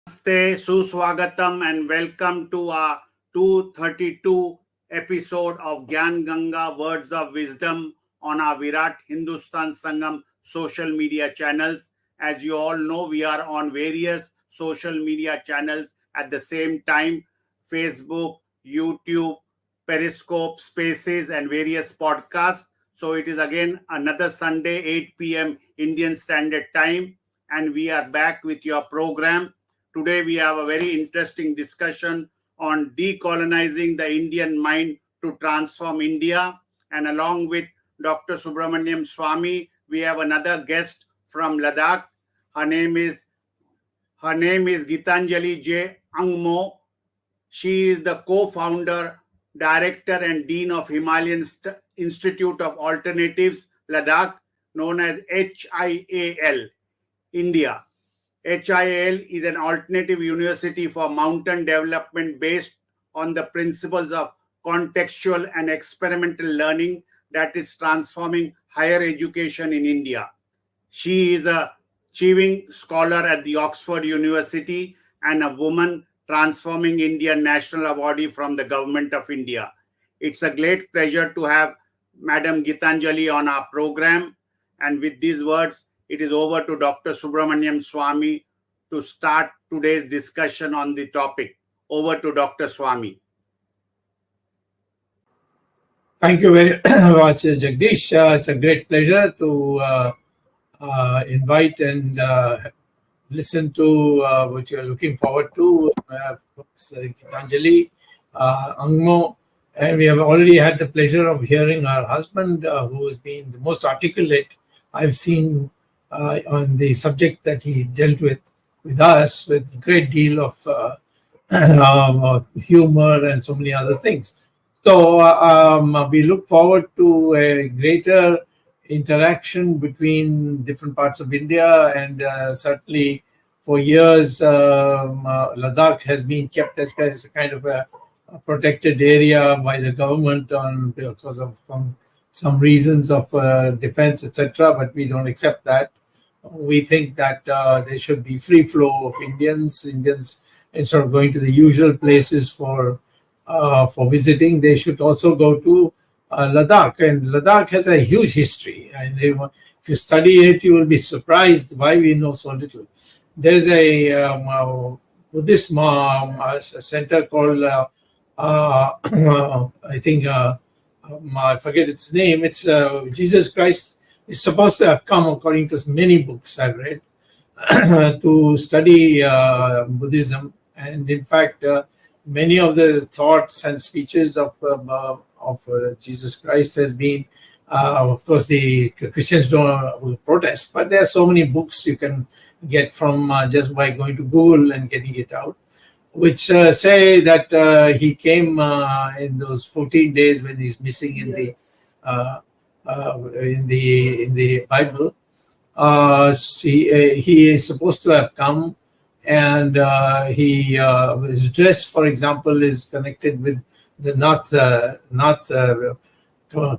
Namaste, Suswagatam, and welcome to our 232 episode of Gyan Ganga Words of Wisdom on our Virat Hindustan Sangam social media channels. As you all know, we are on various social media channels at the same time: Facebook, YouTube, Periscope, Spaces, and various podcasts. So it is again another Sunday, 8 p.m. Indian Standard Time, and we are back with your program. Today we have a very interesting discussion on decolonizing the Indian mind to transform India. And along with Dr. SUBRAMANIAN SWAMY, we have another guest from Ladakh. Her name is Gitanjali J. ANGMO. She is the co-founder, director, and dean of Himalayan Institute of Alternatives, Ladakh, known as HIAL, India. HIAL is an alternative university for mountain development based on the principles of contextual and experimental learning that is transforming higher education in India. She is a achieving scholar at the Oxford University and a woman transforming Indian national awardee from the government of India. It's a great pleasure to have Madam Gitanjali on our program. And with these words, it is over to Dr. SUBRAMANIAN SWAMY to start today's discussion on the topic. Over to Dr. Swamy. Thank you very much, Jagdish. It's a great pleasure to invite and listen to what you're looking forward to, Gitanjali, ANGMO. And we have already had the pleasure of hearing our husband, who has been the most articulate I've seen on the subject that he dealt with us, with a great deal of humor and so many other things. So we look forward to a greater interaction between different parts of India, and certainly for years Ladakh has been kept as a kind of a protected area by the government because of some reasons of defense, etc. But we don't accept that. We think that there should be free flow of Indians. Instead of going to the usual places for visiting, they should also go to Ladakh. And Ladakh has a huge history. And if you study it, you will be surprised why we know so little. There's a Buddhist center called, I think, I forget its name. It's Jesus Christ is supposed to have come, according to many books I've read, to study Buddhism. And in fact, many of the thoughts and speeches of Jesus Christ has been, of course, the Christians don't protest, but there are so many books you can get from just by going to Google and getting it out, which say that he came in those 14 days when he's missing in the Bible. He is supposed to have come, and his dress, for example, is connected with the North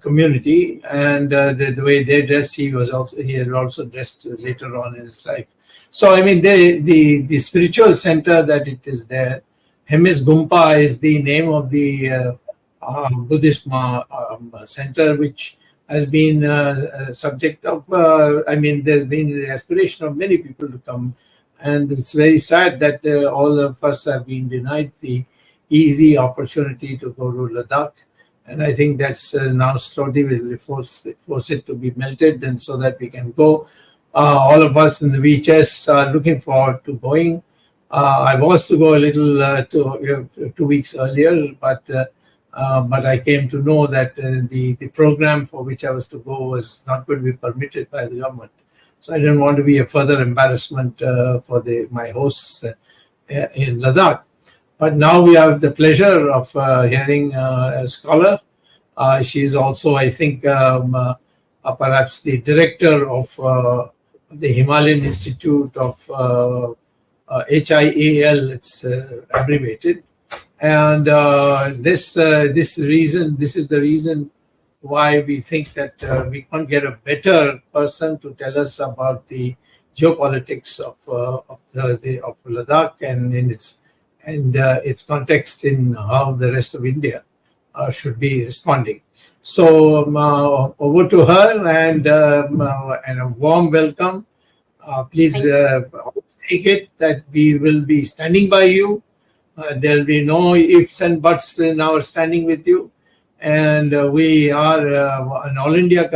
community, and the way they dress, he had also dressed later on in his life. So I mean, the spiritual center that it is there, Hemis Gumpa is the name of the Buddhist center, which has been subject of, there's been the aspiration of many people to come. And it's very sad that all of us have been denied the easy opportunity to go to Ladakh. And I think that's now slowly will force it to be melted, and so that we can go. All of us in the VHS are looking forward to going. I was to go a little 2 weeks earlier, but I came to know that the program for which I was to go was not going to be permitted by the government. So I didn't want to be a further embarrassment for my hosts in Ladakh. But now we have the pleasure of hearing a scholar. She is also, I think, perhaps the director of the Himalayan Institute of HIAL, it's abbreviated. And this is the reason why we think that we can't get a better person to tell us about the geopolitics of Ladakh and in its context in how the rest of India should be responding. So over to her and a warm welcome. Please take it that we will be standing by you. There will be no ifs and buts in our standing with you. And we are an All India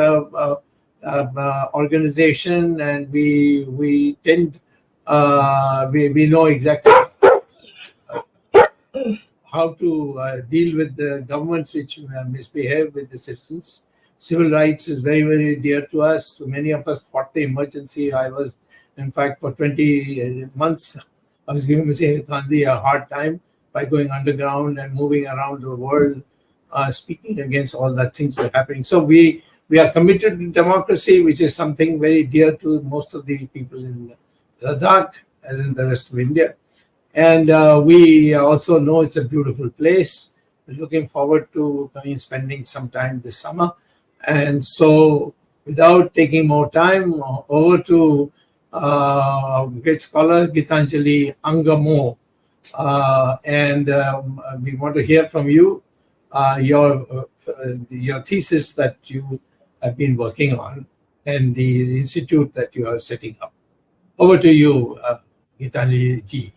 organization, and we tend we know exactly how to deal with the governments which misbehave with the citizens. Civil rights is very, very dear to us. Many of us fought the emergency. I was, in fact, for 20 months, I was giving Mr. Gandhi a hard time by going underground and moving around the world, speaking against all that things were happening. So we are committed to democracy, which is something very dear to most of the people in Ladakh, as in the rest of India. And we also know it's a beautiful place. We're looking forward to spending some time this summer. And so, without taking more time, over to great scholar Gitanjali ANGMO. And we want to hear from you your thesis that you have been working on and the institute that you are setting up. Over to you, Gitanjali ji.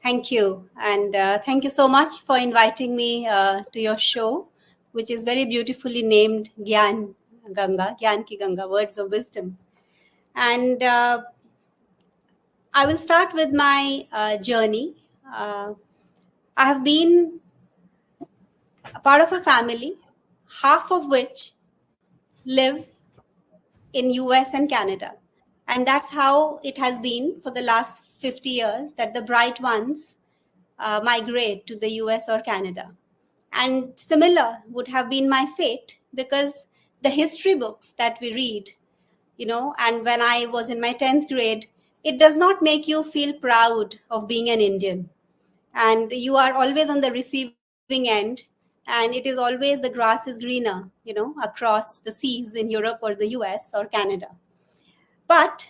Thank you. And thank you so much for inviting me to your show, which is very beautifully named Gyan Ki Ganga, Words of Wisdom. And I will start with my journey. I have been a part of a family, half of which live in US and Canada. And that's how it has been for the last 50 years, that the bright ones migrate to the US or Canada. And similar would have been my fate, because the history books that we read, and when I was in my 10th grade, it does not make you feel proud of being an Indian. And you are always on the receiving end, and it is always the grass is greener, across the seas in Europe or the US or Canada. But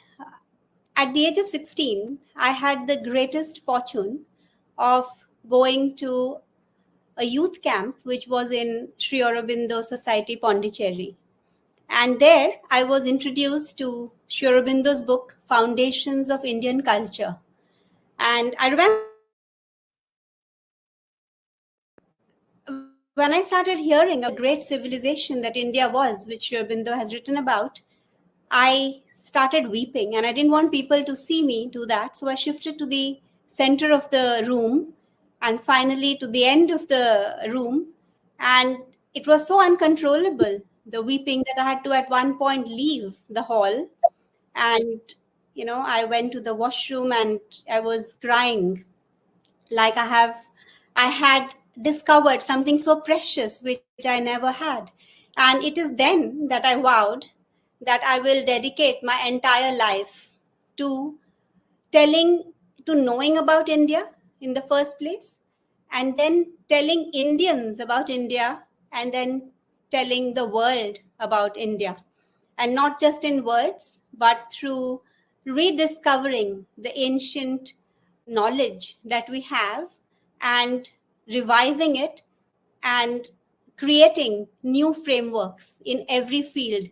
at the age of 16, I had the greatest fortune of going to a youth camp, which was in Sri Aurobindo Society, Pondicherry. And there I was introduced to Sri Aurobindo's book, Foundations of Indian Culture. And I remember when I started hearing of the great civilization that India was, which Sri Aurobindo has written about, I started weeping, and I didn't want people to see me do that. So I shifted to the center of the room and finally to the end of the room. And it was so uncontrollable, the weeping, that I had to at one point leave the hall. And, I went to the washroom and I was crying like I had discovered something so precious, which I never had. And it is then that I vowed that I will dedicate my entire life to knowing about India in the first place, and then telling Indians about India, and then telling the world about India. And not just in words, but through rediscovering the ancient knowledge that we have and reviving it and creating new frameworks in every field,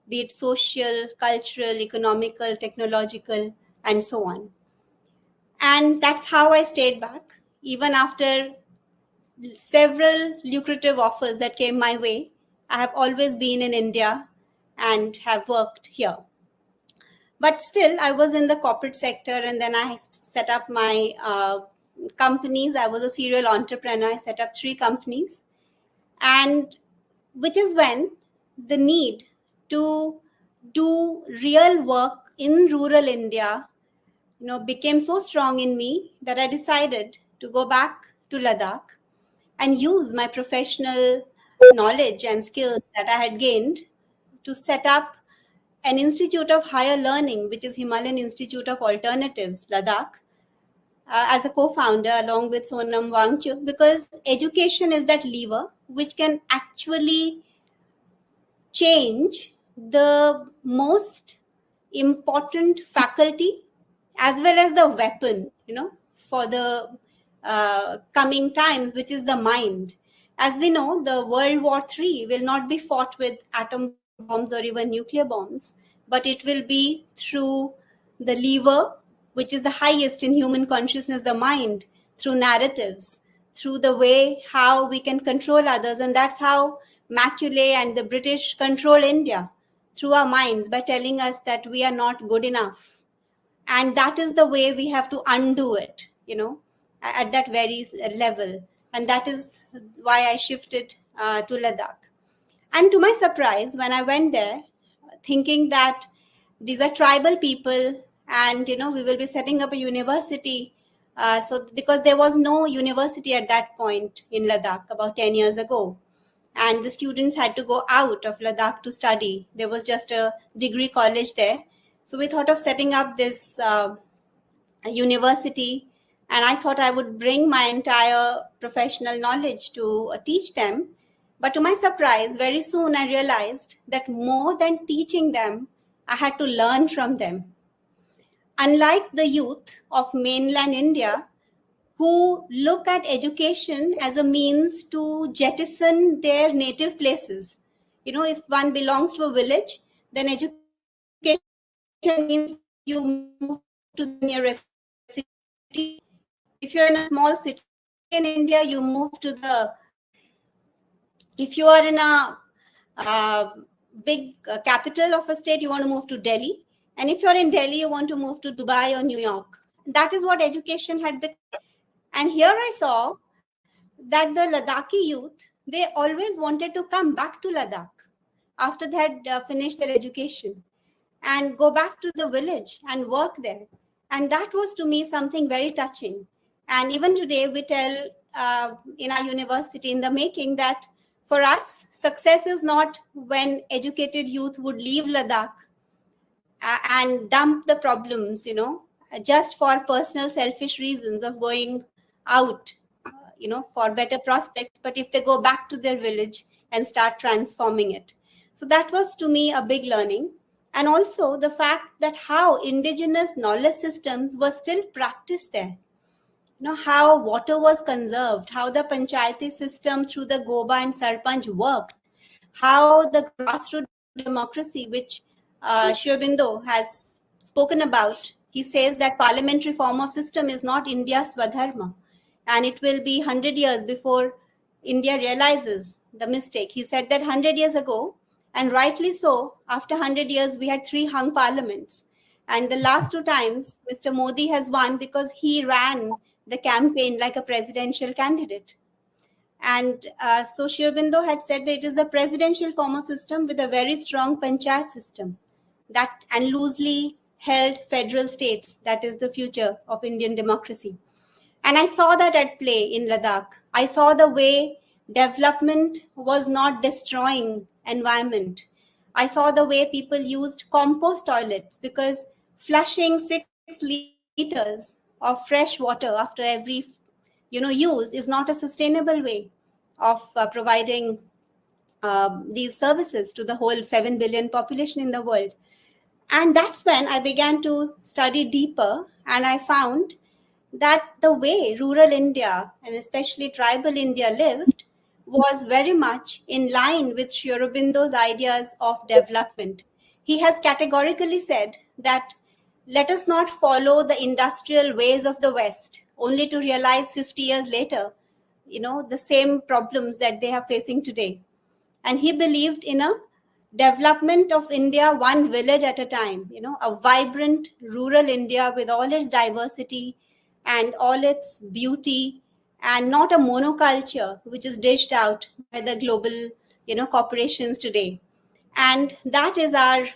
be it social, cultural, economical, technological, and so on. And that's how I stayed back, even after several lucrative offers that came my way. I have always been in India and have worked here. But still, I was in the corporate sector, and then I set up my companies. I was a serial entrepreneur. I set up 3 companies, and which is when the need to do real work in rural India, became so strong in me that I decided to go back to Ladakh and use my professional knowledge and skills that I had gained to set up an institute of higher learning, which is Himalayan Institute of Alternatives, Ladakh, as a co-founder along with Sonam Wangchuk, because education is that lever which can actually change the most important faculty as well as the weapon, for the coming times, which is the mind. As we know, the World War III will not be fought with atom bombs or even nuclear bombs, but it will be through the lever, which is the highest in human consciousness, the mind, through narratives, through the way how we can control others. And that's how Macaulay and the British control India, through our minds, by telling us that we are not good enough. And that is the way we have to undo it, at that very level. And that is why I shifted to Ladakh. And to my surprise, when I went there, thinking that these are tribal people and, we will be setting up a university. So because there was no university at that point in Ladakh about 10 years ago. And the students had to go out of Ladakh to study. There was just a degree college there. So we thought of setting up this university. And I thought I would bring my entire professional knowledge to teach them. But to my surprise, very soon I realized that more than teaching them, I had to learn from them. Unlike the youth of mainland India, who look at education as a means to jettison their native places. If one belongs to a village, then education means you move to the nearest city. If you're in a small city in India, you move to if you are in a big capital of a state, you want to move to Delhi. And if you're in Delhi, you want to move to Dubai or New York. That is what education had become. And here I saw that the Ladakhi youth, they always wanted to come back to Ladakh after they had finished their education and go back to the village and work there. And that was to me something very touching. And even today we tell in our university in the making that for us, success is not when educated youth would leave Ladakh and dump the problems, just for personal selfish reasons of going out, for better prospects. But if they go back to their village and start transforming it. So that was to me a big learning. And also the fact that how indigenous knowledge systems were still practiced there. How water was conserved, how the panchayati system through the Goba and Sarpanch worked, how the grassroots democracy, which Sri Aurobindo has spoken about. He says that parliamentary form of system is not India's Swadharma, and it will be 100 years before India realizes the mistake. He said that 100 years ago, and rightly so, after 100 years, we had 3 hung parliaments. And the last 2 times, Mr. Modi has won because he ran the campaign like a presidential candidate. And so Sri Aurobindo had said that it is the presidential form of system with a very strong panchayat system and loosely held federal states. That is the future of Indian democracy. And I saw that at play in Ladakh. I saw the way development was not destroying environment. I saw the way people used compost toilets, because flushing 6 liters of fresh water after every use is not a sustainable way of providing these services to the whole 7 billion population in the world. And that's when I began to study deeper, and I found that the way rural India and especially tribal India lived was very much in line with Sri Aurobindo's ideas of development. He has categorically said that let us not follow the industrial ways of the West, only to realize 50 years later, the same problems that they are facing today. And he believed in a development of India one village at a time, a vibrant rural India with all its diversity and all its beauty, and not a monoculture which is dished out by the global, corporations today. And that is our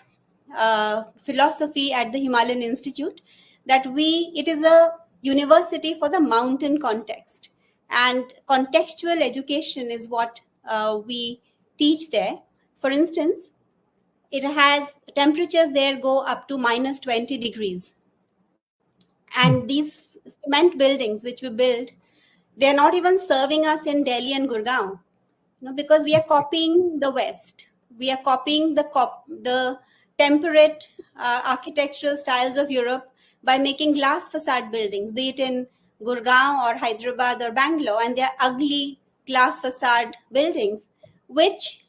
philosophy at the Himalayan Institute, that it is a university for the mountain context. And contextual education is what we teach there. For instance, it has temperatures there go up to minus 20 degrees. And these cement buildings which we build, they are not even serving us in Delhi and Gurgaon, because we are copying the West. We are copying the temperate architectural styles of Europe by making glass facade buildings, be it in Gurgaon or Hyderabad or Bangalore, and they're ugly glass facade buildings, which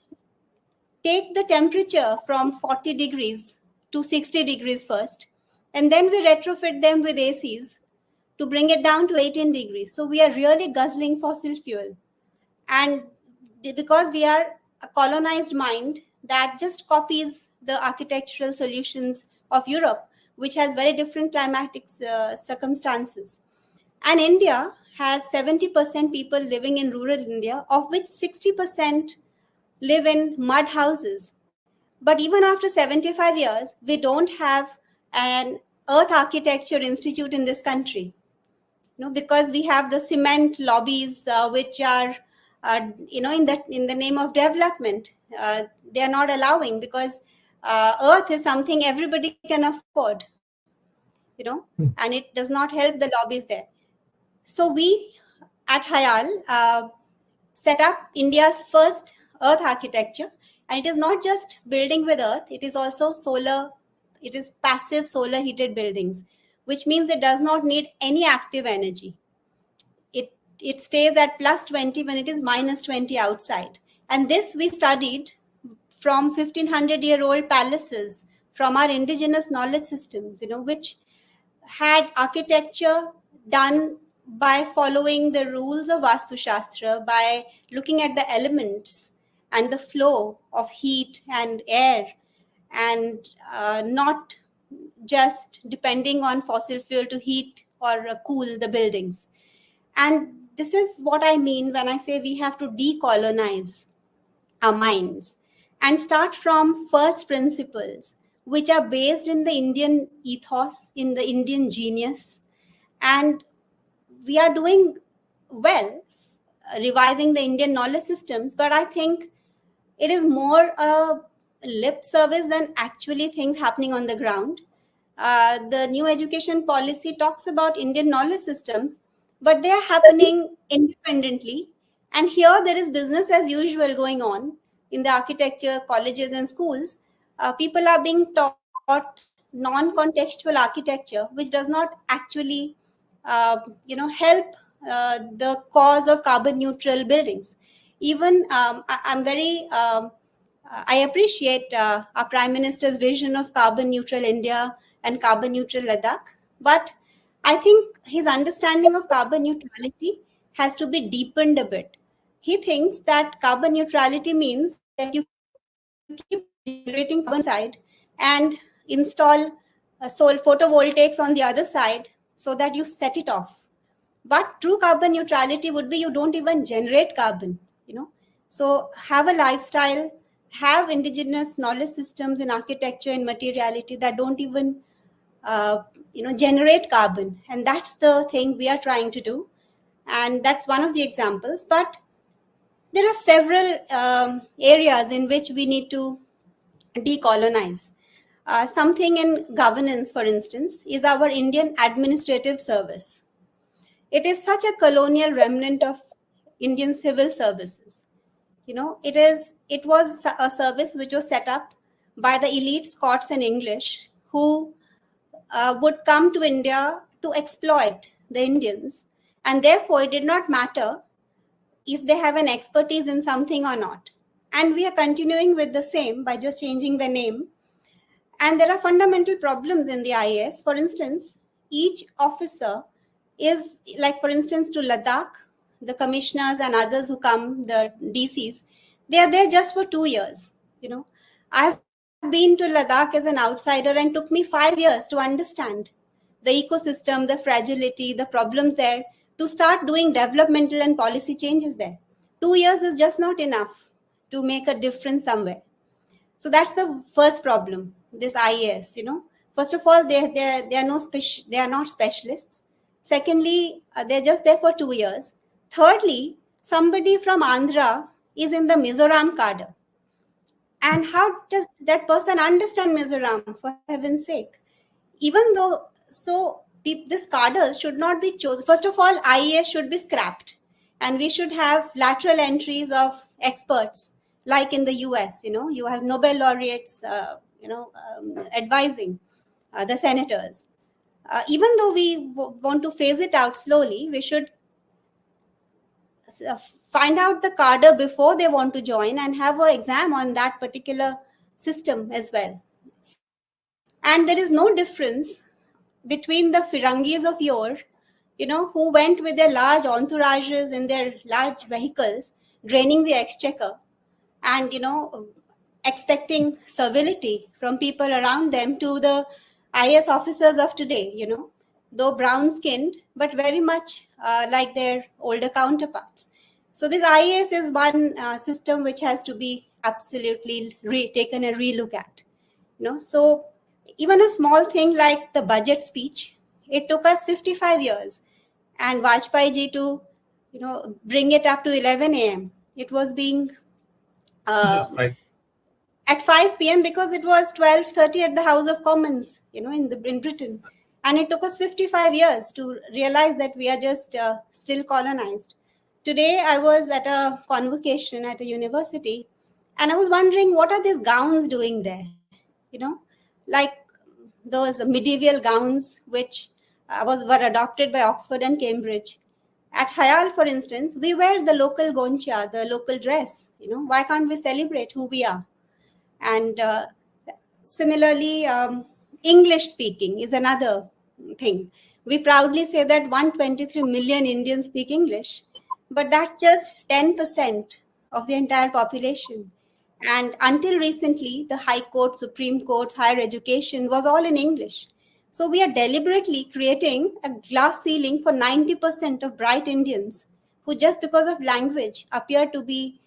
take the temperature from 40 degrees to 60 degrees first, and then we retrofit them with ACs to bring it down to 18 degrees. So we are really guzzling fossil fuel. And because we are a colonized mind that just copies the architectural solutions of Europe, which has very different climatic circumstances. And India has 70% people living in rural India, of which 60% live in mud houses. But even after 75 years, we don't have an Earth Architecture Institute in this country. Because we have the cement lobbies, which are, in the name of development, they are not allowing, because Earth is something everybody can afford, and it does not help the lobbies there. So we at HIAL set up India's first Earth architecture, and it is not just building with Earth; it is also solar. It is passive solar heated buildings, which means it does not need any active energy. It stays at plus 20 when it is minus 20 outside. And this we studied from 1500-year-old palaces, from our indigenous knowledge systems, which had architecture done by following the rules of Vastu Shastra, by looking at the elements and the flow of heat and air, and not just depending on fossil fuel to heat or cool the buildings. And this is what I mean when I say we have to decolonize our minds and start from first principles, which are based in the Indian ethos, in the Indian genius. And we are doing well, reviving the Indian knowledge systems, but I think it is more a lip service than actually things happening on the ground. The new education policy talks about Indian knowledge systems, but they are happening independently. And here there is business as usual going on in the architecture colleges and schools. People are being taught non-contextual architecture, which does not actually, help the cause of carbon neutral buildings. Even I appreciate our Prime Minister's vision of carbon neutral India and carbon neutral Ladakh, but I think his understanding of carbon neutrality has to be deepened a bit. He thinks that carbon neutrality means that you keep generating carbon side and install solar photovoltaics on the other side so that you set it off. But true carbon neutrality would be you don't even generate carbon, So have a lifestyle, have indigenous knowledge systems in architecture and materiality that don't even generate carbon. And that's the thing we are trying to do. And that's one of the examples. But there are several areas in which we need to decolonize. Something in governance, for instance, is our Indian administrative service. It is such a colonial remnant of Indian civil services. It was a service which was set up by the elite Scots and English who would come to India to exploit the Indians. And therefore, it did not matter if they have an expertise in something or not. And we are continuing with the same by just changing the name. And there are fundamental problems in the IAS. For instance, each officer is, like, for instance, to Ladakh, the commissioners and others who come, the DCs, they are there just for 2 years. I've been to Ladakh as an outsider and took me 5 years to understand the ecosystem, the fragility, the problems there, to start doing developmental and policy changes there. 2 years is just not enough to make a difference somewhere. So that's the first problem, this IAS, First of all, they are not specialists. Secondly, they're just there for 2 years. Thirdly, somebody from Andhra is in the Mizoram cadre. And how does that person understand Mizoram, for heaven's sake? Even though, this cadre should not be chosen. First of all, IAS should be scrapped. And we should have lateral entries of experts, like in the US, you have Nobel laureates, advising the senators. Even though we want to phase it out slowly, we should find out the cadre before they want to join and have an exam on that particular system as well. And there is no difference between the Firangis of yore, who went with their large entourages in their large vehicles, draining the exchequer and, expecting servility from people around them, to the IAS officers of today, though brown-skinned, but very much like their older counterparts. So this IAS is one system which has to be absolutely taken a relook at. So even a small thing like the budget speech, it took us 55 years, and Vajpayee ji to, bring it up to 11 a.m. It was being at 5 p.m. because it was 12:30 at the House of Commons, in Britain, and it took us 55 years to realize that we are just still colonized. Today, I was at a convocation at a university, and I was wondering, what are these gowns doing there? Like those medieval gowns which were adopted by Oxford and Cambridge. At HIAL, for instance, we wear the local goncha, the local dress. Why can't we celebrate who we are? And similarly, English speaking is another thing. We proudly say that 123 million Indians speak English, but that's just 10% of the entire population. And until recently, the High Court, Supreme Court, higher education was all in English. So we are deliberately creating a glass ceiling for 90% of bright Indians who, just because of language, appear to be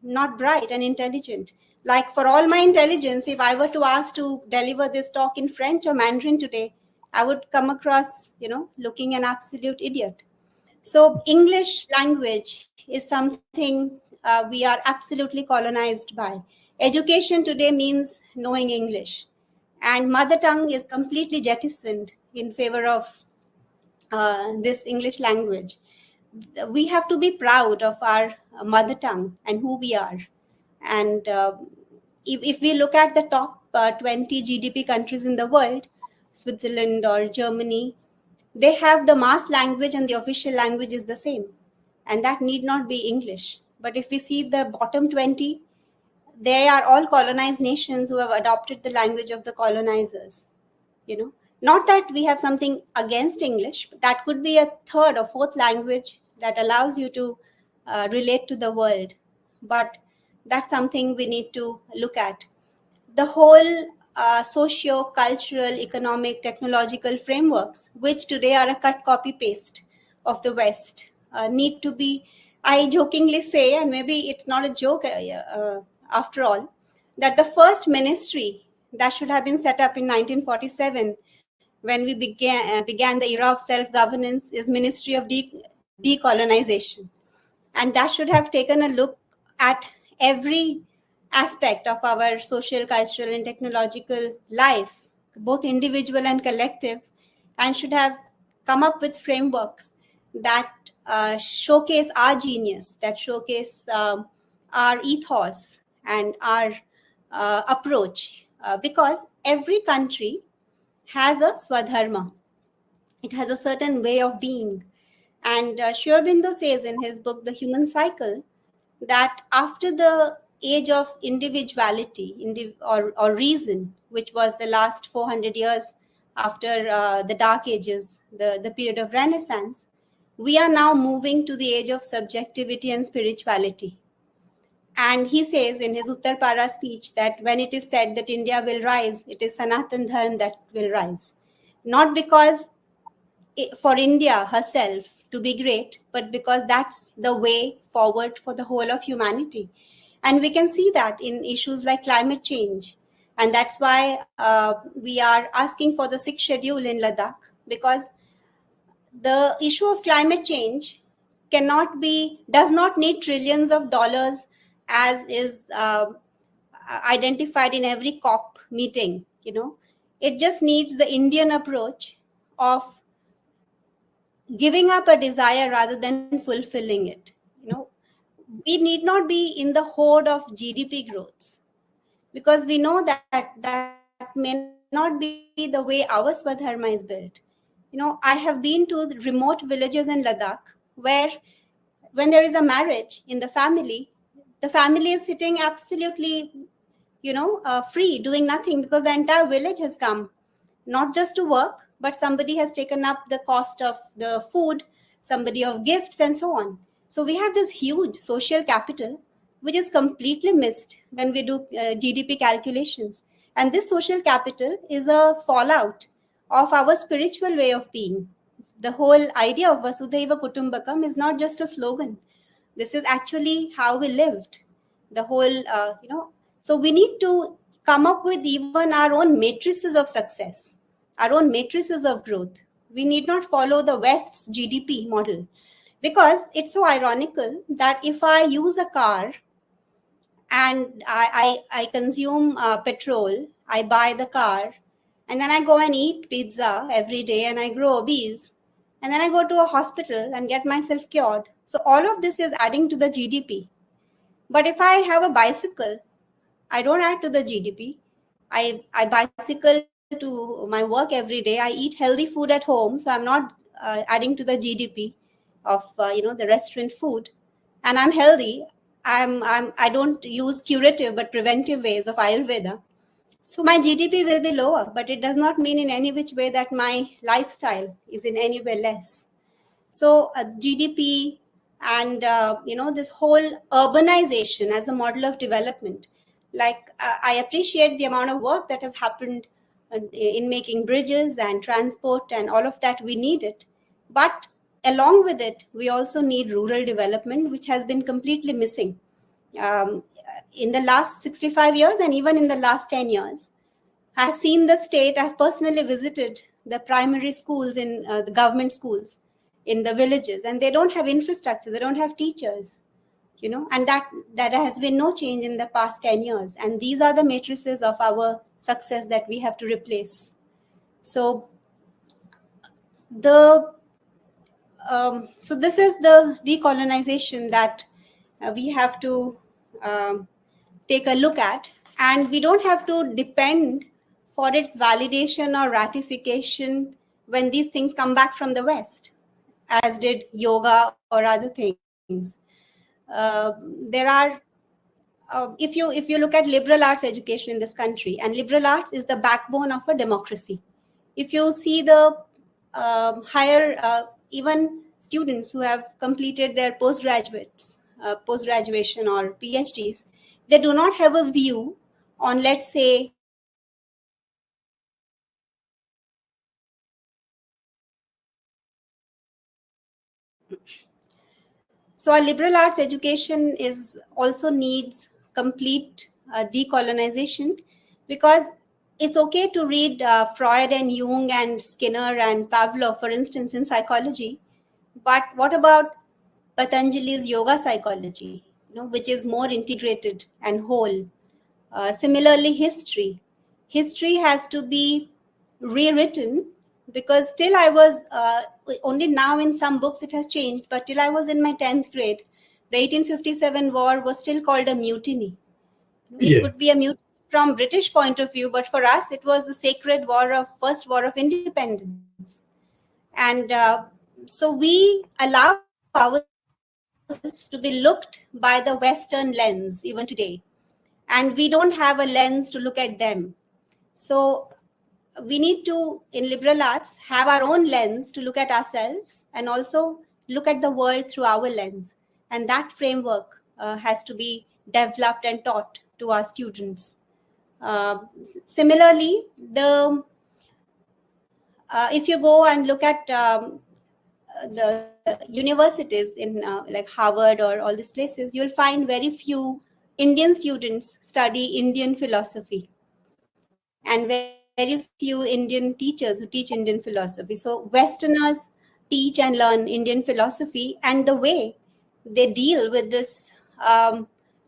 not bright and intelligent. Like, for all my intelligence, if I were to ask to deliver this talk in French or Mandarin today, I would come across, looking an absolute idiot. So English language is something we are absolutely colonized by. Education today means knowing English, and mother tongue is completely jettisoned in favor of this English language. We have to be proud of our mother tongue and who we are. And if we look at the top 20 GDP countries in the world, Switzerland or Germany, they have the mass language and the official language is the same. And that need not be English. But if we see the bottom 20, they are all colonized nations who have adopted the language of the colonizers. Not that we have something against English, but that could be a third or fourth language that allows you to relate to the world. But that's something we need to look at. The whole socio-cultural, economic, technological frameworks, which today are a cut, copy, paste of the West, need to be, I jokingly say, and maybe it's not a joke after all, that the first ministry that should have been set up in 1947 when we began the era of self-governance is Ministry of Decolonization. And that should have taken a look at every aspect of our social, cultural, and technological life, both individual and collective, and should have come up with frameworks that showcase our genius, that showcase our ethos and our approach, because every country has a swadharma. It has a certain way of being. And Sri Aurobindo says in his book, The Human Cycle, that after the age of individuality or reason, which was the last 400 years after the Dark Ages, the period of Renaissance, we are now moving to the age of subjectivity and spirituality. And he says in his Uttar Para speech that when it is said that India will rise, it is Sanatan Dharma that will rise. Not because for India herself to be great, but because that's the way forward for the whole of humanity. And we can see that in issues like climate change. And that's why we are asking for the 6th schedule in Ladakh, because the issue of climate change does not need trillions of dollars as is identified in every COP meeting. It just needs the Indian approach of giving up a desire rather than fulfilling it. We need not be in the horde of GDP growths. because we know that that may not be the way our Swadharma is built. I have been to remote villages in Ladakh where when there is a marriage in the family is sitting absolutely, free, doing nothing, because the entire village has come, not just to work, but somebody has taken up the cost of the food, somebody of gifts, and so on. So we have this huge social capital, which is completely missed when we do GDP calculations. And this social capital is a fallout of our spiritual way of being. The whole idea of Vasudhaiva Kutumbakam is not just a slogan. This is actually how we lived. The whole, so we need to come up with even our own matrices of success, our own matrices of growth. We need not follow the West's GDP model, because it's so ironical that if I use a car and I consume petrol, I buy the car, and then I go and eat pizza every day and I grow obese, and then I go to a hospital and get myself cured. So all of this is adding to the GDP. But if I have a bicycle, I don't add to the GDP. I bicycle to my work every day. I eat healthy food at home, so I'm not adding to the GDP of the restaurant food, and I'm healthy. I don't use curative but preventive ways of Ayurveda. So my GDP will be lower, but it does not mean in any which way that my lifestyle is in any way less. So GDP and this whole urbanization as a model of development, like I appreciate the amount of work that has happened in making bridges and transport and all of that. We need it, but along with it, we also need rural development, which has been completely missing in the last 65 years and even in the last 10 years. I have seen the state. I've personally visited the primary schools in the government schools in the villages, and they don't have infrastructure. They don't have teachers, and that has been no change in the past 10 years. And these are the matrices of our success that we have to replace. So so this is the decolonization that we have to take a look at, and we don't have to depend for its validation or ratification when these things come back from the West, as did yoga or other things. There are, if you look at liberal arts education in this country, and liberal arts is the backbone of a democracy. If you see the higher, even students who have completed their post-graduation or PhDs, they do not have a view on, let's say, so our liberal arts education is also needs complete decolonization, because it's okay to read Freud and Jung and Skinner and Pavlov, for instance, in psychology. But what about Patanjali's yoga psychology, which is more integrated and whole? Similarly, history. History has to be rewritten, because till I was, only now in some books it has changed, but till I was in my 10th grade, the 1857 war was still called a mutiny. It could be a mutiny from British point of view, but for us, it was the sacred first war of independence. And so we allow ourselves to be looked by the Western lens even today. And we don't have a lens to look at them. So we need to, in liberal arts, have our own lens to look at ourselves and also look at the world through our lens. And that framework has to be developed and taught to our students. Similarly, if you go and look at the universities in like Harvard or all these places, you'll find very few Indian students study Indian philosophy, and very few Indian teachers who teach Indian philosophy. So Westerners teach and learn Indian philosophy, and the way they deal with this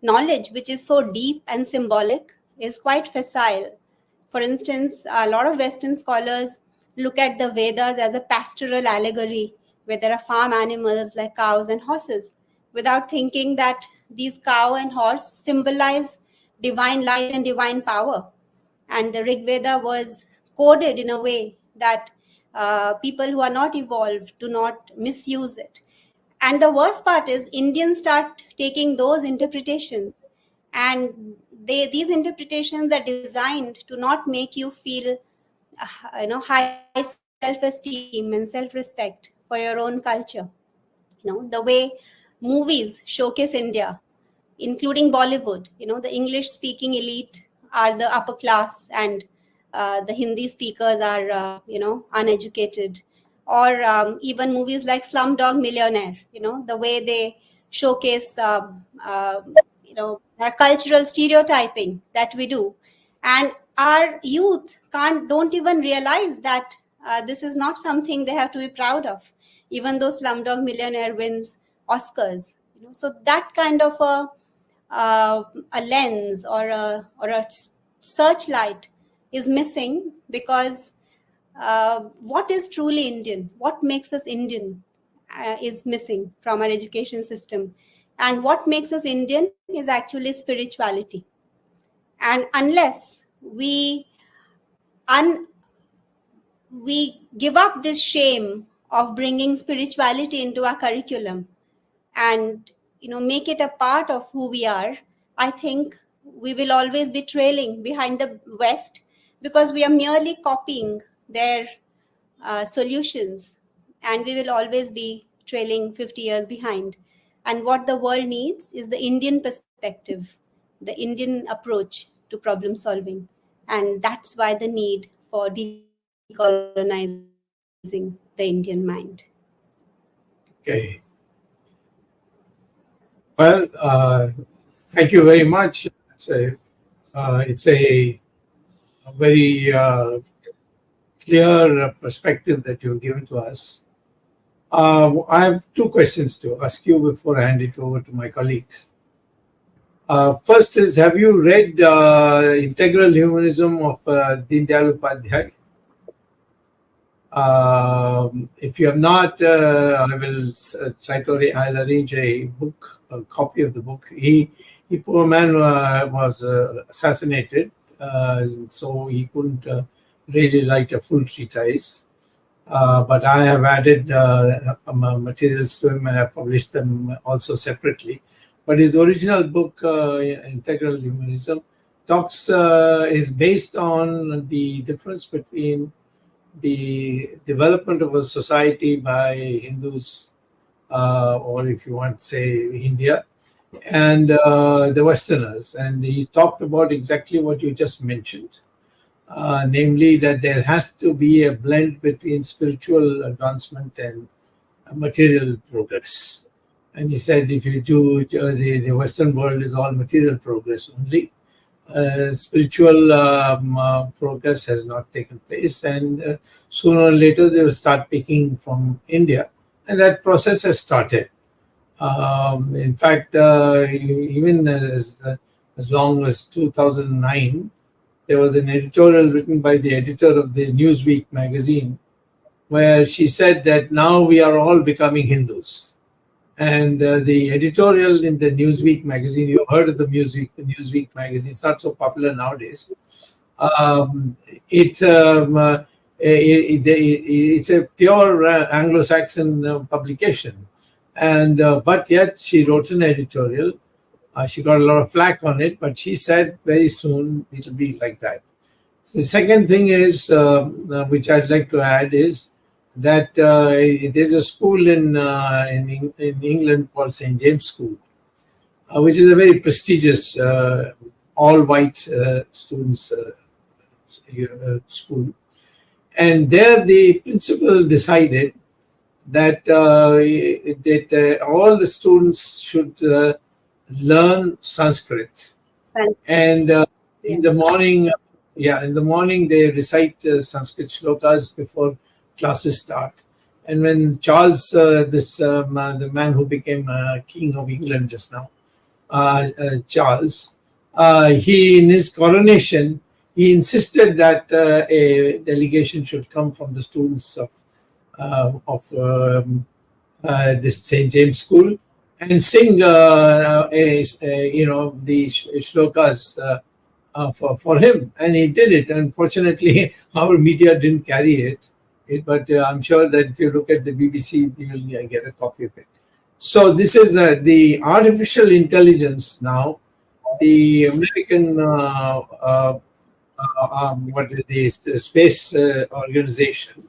knowledge, which is so deep and symbolic, is quite facile. For instance, a lot of Western scholars look at the Vedas as a pastoral allegory, where there are farm animals like cows and horses, without thinking that these cow and horse symbolize divine light and divine power. And the Rig Veda was coded in a way that people who are not evolved do not misuse it. And the worst part is Indians start taking those interpretations, and these interpretations are designed to not make you feel high self-esteem and self-respect for your own culture. The way movies showcase India, including Bollywood, the English speaking elite are the upper class, and the Hindi speakers are uneducated. Or even movies like Slumdog Millionaire, the way they showcase our cultural stereotyping that we do, and our youth don't even realize that this is not something they have to be proud of, even though Slumdog Millionaire wins Oscars. So that kind of a lens or a searchlight is missing, because what is truly Indian, what makes us Indian, is missing from our education system. And what makes us Indian is actually spirituality. And unless we give up this shame of bringing spirituality into our curriculum and make it a part of who we are, I think we will always be trailing behind the West, because we are merely copying their solutions, and we will always be trailing 50 years behind. And what the world needs is the Indian perspective, the Indian approach to problem solving. And that's why the need for decolonizing the Indian mind. Okay. Well, thank you very much. It's a very clear perspective that you've given to us. I have two questions to ask you before I hand it over to my colleagues. First is, have you read Integral Humanism of Deendayal Upadhyay? If you have not, I will try to. I'll arrange a copy of the book. He poor man was assassinated, so he couldn't really write a full treatise. But I have added materials to him, and I published them also separately. But his original book, Integral Humanism, is based on the difference between the development of a society by Hindus, or if you want to say India, and the Westerners. And he talked about exactly what you just mentioned, namely that there has to be a blend between spiritual advancement and material progress. And he said, if you do, the Western world is all material progress only. Spiritual progress has not taken place, and sooner or later they will start picking from India, and that process has started. In fact, even as long as 2009, there was an editorial written by the editor of the Newsweek magazine, where she said that now we are all becoming Hindus. And the editorial in the Newsweek magazine, you heard of the Newsweek magazine, it's not so popular nowadays. It's a pure Anglo-Saxon publication. And but yet she wrote an editorial. She got a lot of flack on it, but she said very soon it'll be like that. So the second thing is, which I'd like to add, is that there's a school in England called St. James School, which is a very prestigious all-white students school. And there the principal decided that all the students should learn Sanskrit. And in the morning, they recite Sanskrit shlokas before classes start. And when Charles, the man who became King of England just now, Charles, he in his coronation, he insisted that a delegation should come from the students of this St. James School, and sing the shlokas for him, and he did it. Unfortunately, our media didn't carry it, but I'm sure that if you look at the BBC, you will get a copy of it. So this is the artificial intelligence now. The American what is the space organization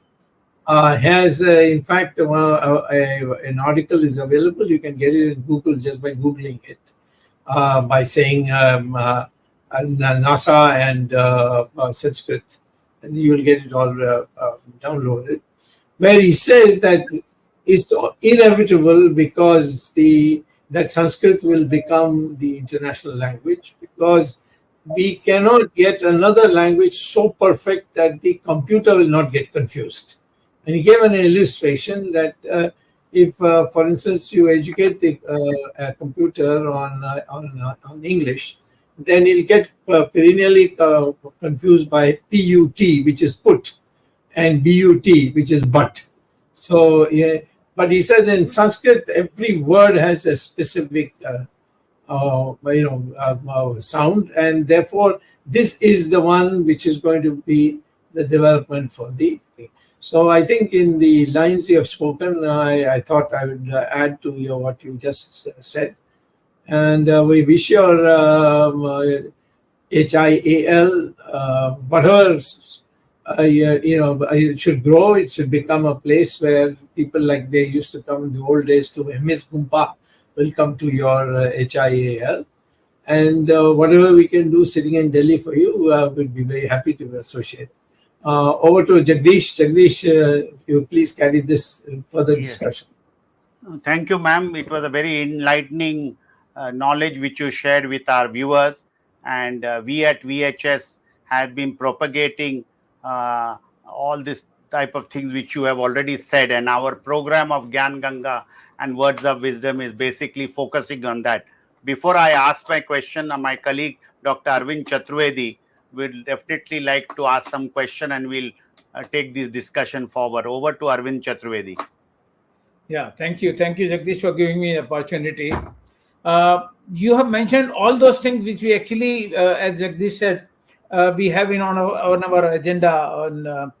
has in fact an article is available. You can get it in Google just by googling it, by saying NASA and Sanskrit, and you will get it all downloaded, where he says that it's inevitable because that Sanskrit will become the international language, because we cannot get another language so perfect that the computer will not get confused. And he gave an illustration that if, for instance, you educate a computer on English, then it'll get perennially confused by PUT, which is put, and BUT, which is but. So, yeah, but he says in Sanskrit, every word has a specific sound, and therefore this is the one which is going to be the development for the thing. So I think in the lines you have spoken, I thought I would add to what you just said, and we wish your HIAL, whatever it should grow. It should become a place where people like they used to come in the old days to Ms. Gumpa will come to your HIAL, and whatever we can do sitting in Delhi for you, we'd be very happy to associate. Over to Jagdish. Jagdish, if you please carry this further discussion. Thank you, ma'am. It was a very enlightening knowledge which you shared with our viewers, and we at VHS have been propagating all this type of things which you have already said, and our program of Gyan Ganga and Words of Wisdom is basically focusing on that. Before I ask my question, my colleague Dr. Arvind Chaturvedi will definitely like to ask some question, and we'll take this discussion forward. Over to Arvind Chaturvedi. Yeah, thank you, Jagdish, for giving me an opportunity. You have mentioned all those things which we actually, as Jagdish said, we have on our agenda on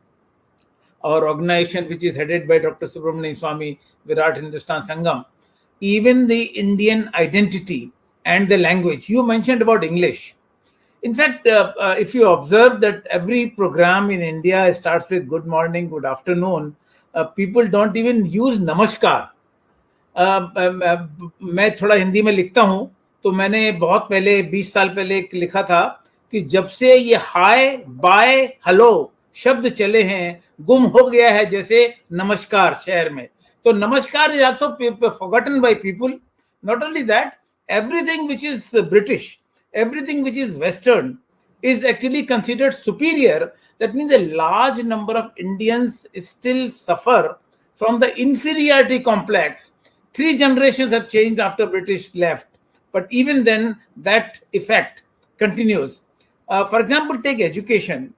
our organization, which is headed by Dr. SUBRAMANIAN SWAMY Virat Hindustan Sangam. Even the Indian identity and the language. You mentioned about English. In fact, if you observe that every program in India starts with good morning, good afternoon, people don't even use namaskar. मैं थोड़ा हिंदी में लिखता हूँ, तो मैंने बहुत पहले 20 साल पहले लिखा था कि जब से ये हाय बाय हेलो शब्द चले हैं, गुम हो गया है जैसे नमस्कार शहर में. तो नमस्कार is also forgotten by people. Not only that, everything which is British, everything which is Western is actually considered superior. That means a large number of Indians still suffer from the inferiority complex. 3 generations have changed after British left, but even then that effect continues. For example, take education.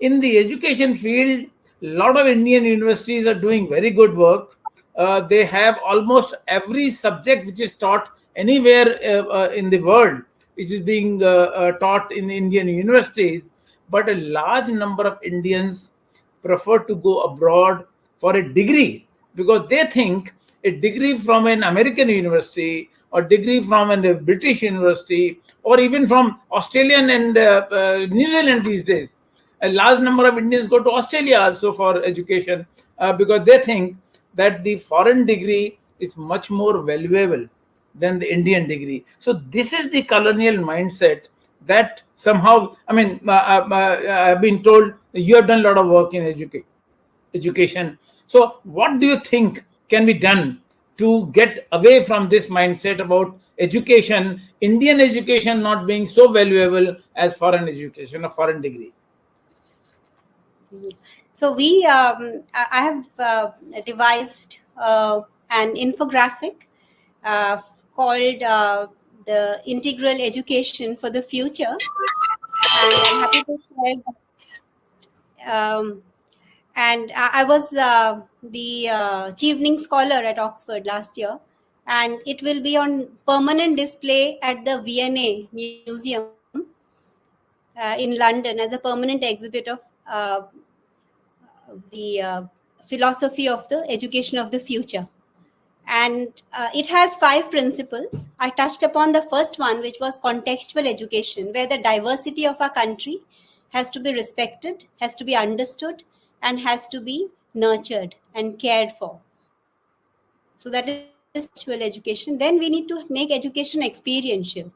In the education field, a lot of Indian universities are doing very good work. They have almost every subject which is taught anywhere in the world, which is being taught in Indian universities. But a large number of Indians prefer to go abroad for a degree because they think a degree from an American university or degree from a British university or even from Australian and New Zealand these days. A large number of Indians go to Australia also for education because they think that the foreign degree is much more valuable than the Indian degree. So this is the colonial mindset that somehow, I mean, I've been told you have done a lot of work in education. So what do you think can be done to get away from this mindset about education, Indian education not being so valuable as foreign education or foreign degree? So I have devised an infographic called the Integral Education for the Future, and I'm happy to share. And I was the Chevening Scholar at Oxford last year, and it will be on permanent display at the V&A Museum in London as a permanent exhibit of the philosophy of the education of the future. And it has 5 principles. I touched upon the first one, which was contextual education, where the diversity of our country has to be respected, has to be understood, and has to be nurtured and cared for. So that is contextual education. Then we need to make education experiential.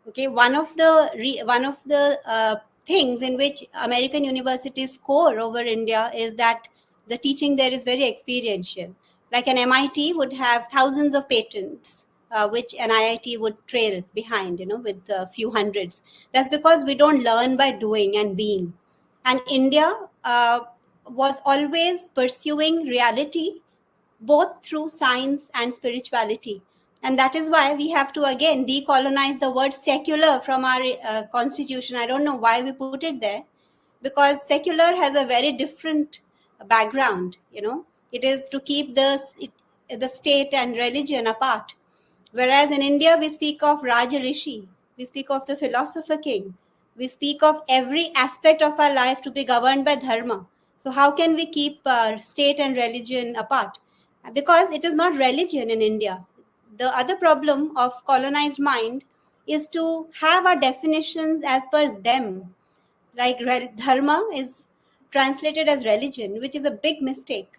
Okay, one of the things in which American universities score over India is that the teaching there is very experiential. Like an MIT would have thousands of patents, which an IIT would trail behind, with a few hundreds. That's because we don't learn by doing and being. And India was always pursuing reality both through science and spirituality. And that is why we have to again decolonize the word secular from our constitution. I don't know why we put it there, because secular has a very different background. It is to keep the state and religion apart. Whereas in India, we speak of Raja Rishi, we speak of the philosopher king, we speak of every aspect of our life to be governed by dharma. So how can we keep state and religion apart? Because it is not religion in India. The other problem of colonized mind is to have our definitions as per them. Like dharma is translated as religion, which is a big mistake,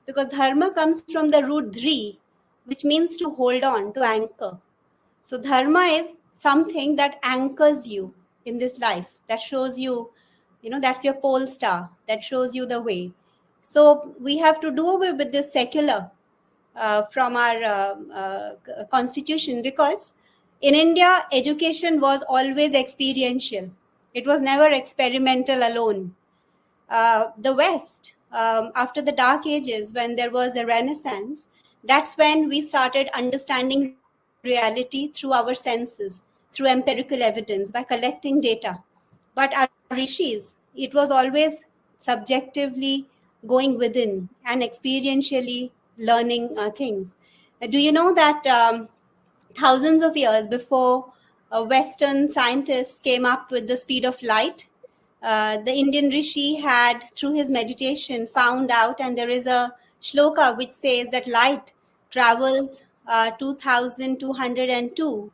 because dharma comes from the root dhri, which means to hold on, to anchor. So dharma is something that anchors you in this life, that shows you, that's your pole star, that shows you the way. So we have to do away with this secular from our constitution, because in India, education was always experiential. It was never experimental alone. The West, after the Dark Ages, when there was a Renaissance, that's when we started understanding reality through our senses, through empirical evidence, by collecting data. But our rishis, it was always subjectively going within and experientially learning things. Do you know that thousands of years before Western scientists came up with the speed of light, the Indian rishi had, through his meditation, found out, and there is a shloka which says that light travels 2,202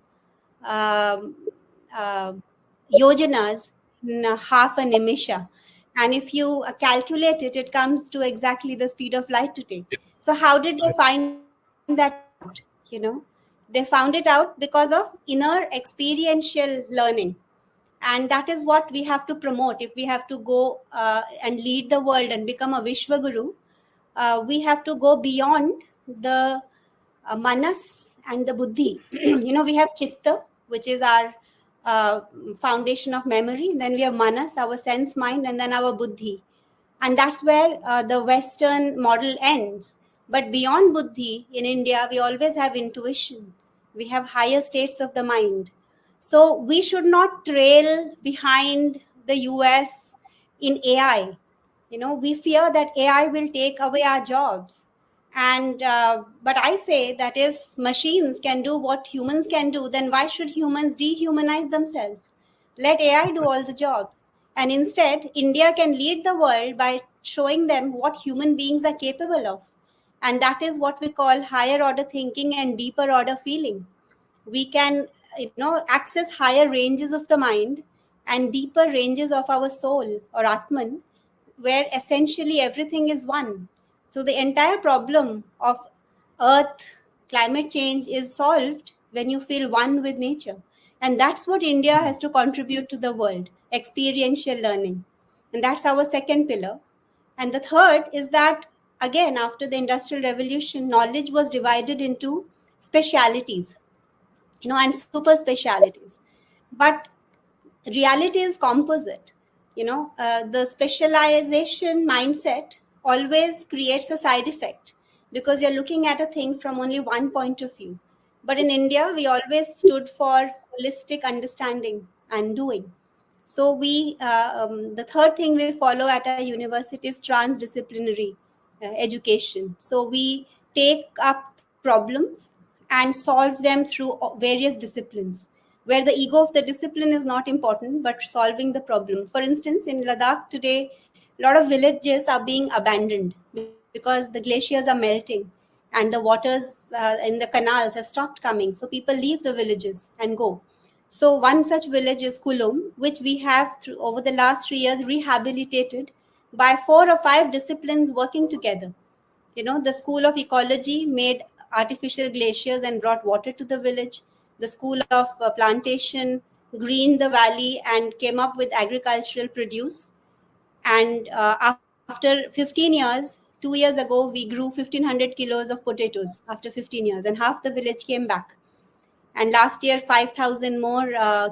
um, uh, yojanas in half a nimisha. And if you calculate it, it comes to exactly the speed of light today. So how did they find that out? They found it out because of inner experiential learning. And that is what we have to promote. If we have to go and lead the world and become a Vishwaguru, we have to go beyond the manas and the buddhi. We have chitta, which is our foundation of memory. Then we have manas, our sense mind, and then our buddhi. And that's where the Western model ends. But beyond buddhi, in India, we always have intuition. We have higher states of the mind. So we should not trail behind the US in AI. We fear that AI will take away our jobs. And but I say that if machines can do what humans can do, then why should humans dehumanize themselves? Let AI do all the jobs. And instead, India can lead the world by showing them what human beings are capable of. And that is what we call higher order thinking and deeper order feeling. We can, access higher ranges of the mind and deeper ranges of our soul or Atman, where essentially everything is one. So the entire problem of Earth, climate change is solved when you feel one with nature. And that's what India has to contribute to the world, experiential learning. And that's our second pillar. And the third is that, again, after the Industrial Revolution, knowledge was divided into specialities, and super specialities. But reality is composite. The specialization mindset always creates a side effect, because you're looking at a thing from only one point of view. But in India, we always stood for holistic understanding and doing. So the third thing we follow at our university is transdisciplinary education. So we take up problems and solve them through various disciplines, where the ego of the discipline is not important, but solving the problem. For instance, in Ladakh today, a lot of villages are being abandoned because the glaciers are melting and the waters in the canals have stopped coming. So people leave the villages and go. So one such village is Kulum, which we have over the last 3 years rehabilitated by 4 or 5 disciplines working together. The School of Ecology made artificial glaciers and brought water to the village. The School of Plantation greened the valley and came up with agricultural produce. And after 15 years, 2 years ago, we grew 1,500 kilos of potatoes after 15 years, and half the village came back. And last year, 5,000 more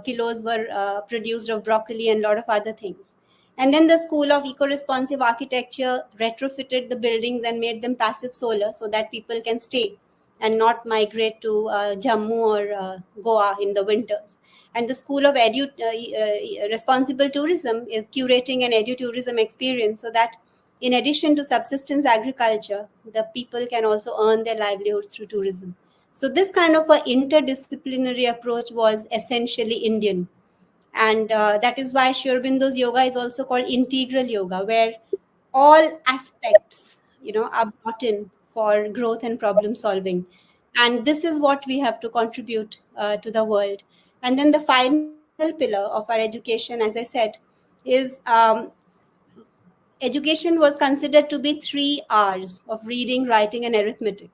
kilos were produced of broccoli and a lot of other things. And then the School of Eco-Responsive Architecture retrofitted the buildings and made them passive solar so that people can stay and not migrate to Jammu or Goa in the winters. And the School of Responsible Tourism is curating an edu-tourism experience so that in addition to subsistence agriculture, the people can also earn their livelihoods through tourism. So this kind of an interdisciplinary approach was essentially Indian. And that is why Sri Aurobindo's yoga is also called integral yoga, where all aspects, are brought in for growth and problem solving. And this is what we have to contribute to the world. And then the final pillar of our education, as I said, is education was considered to be 3 R's of reading, writing, and arithmetic.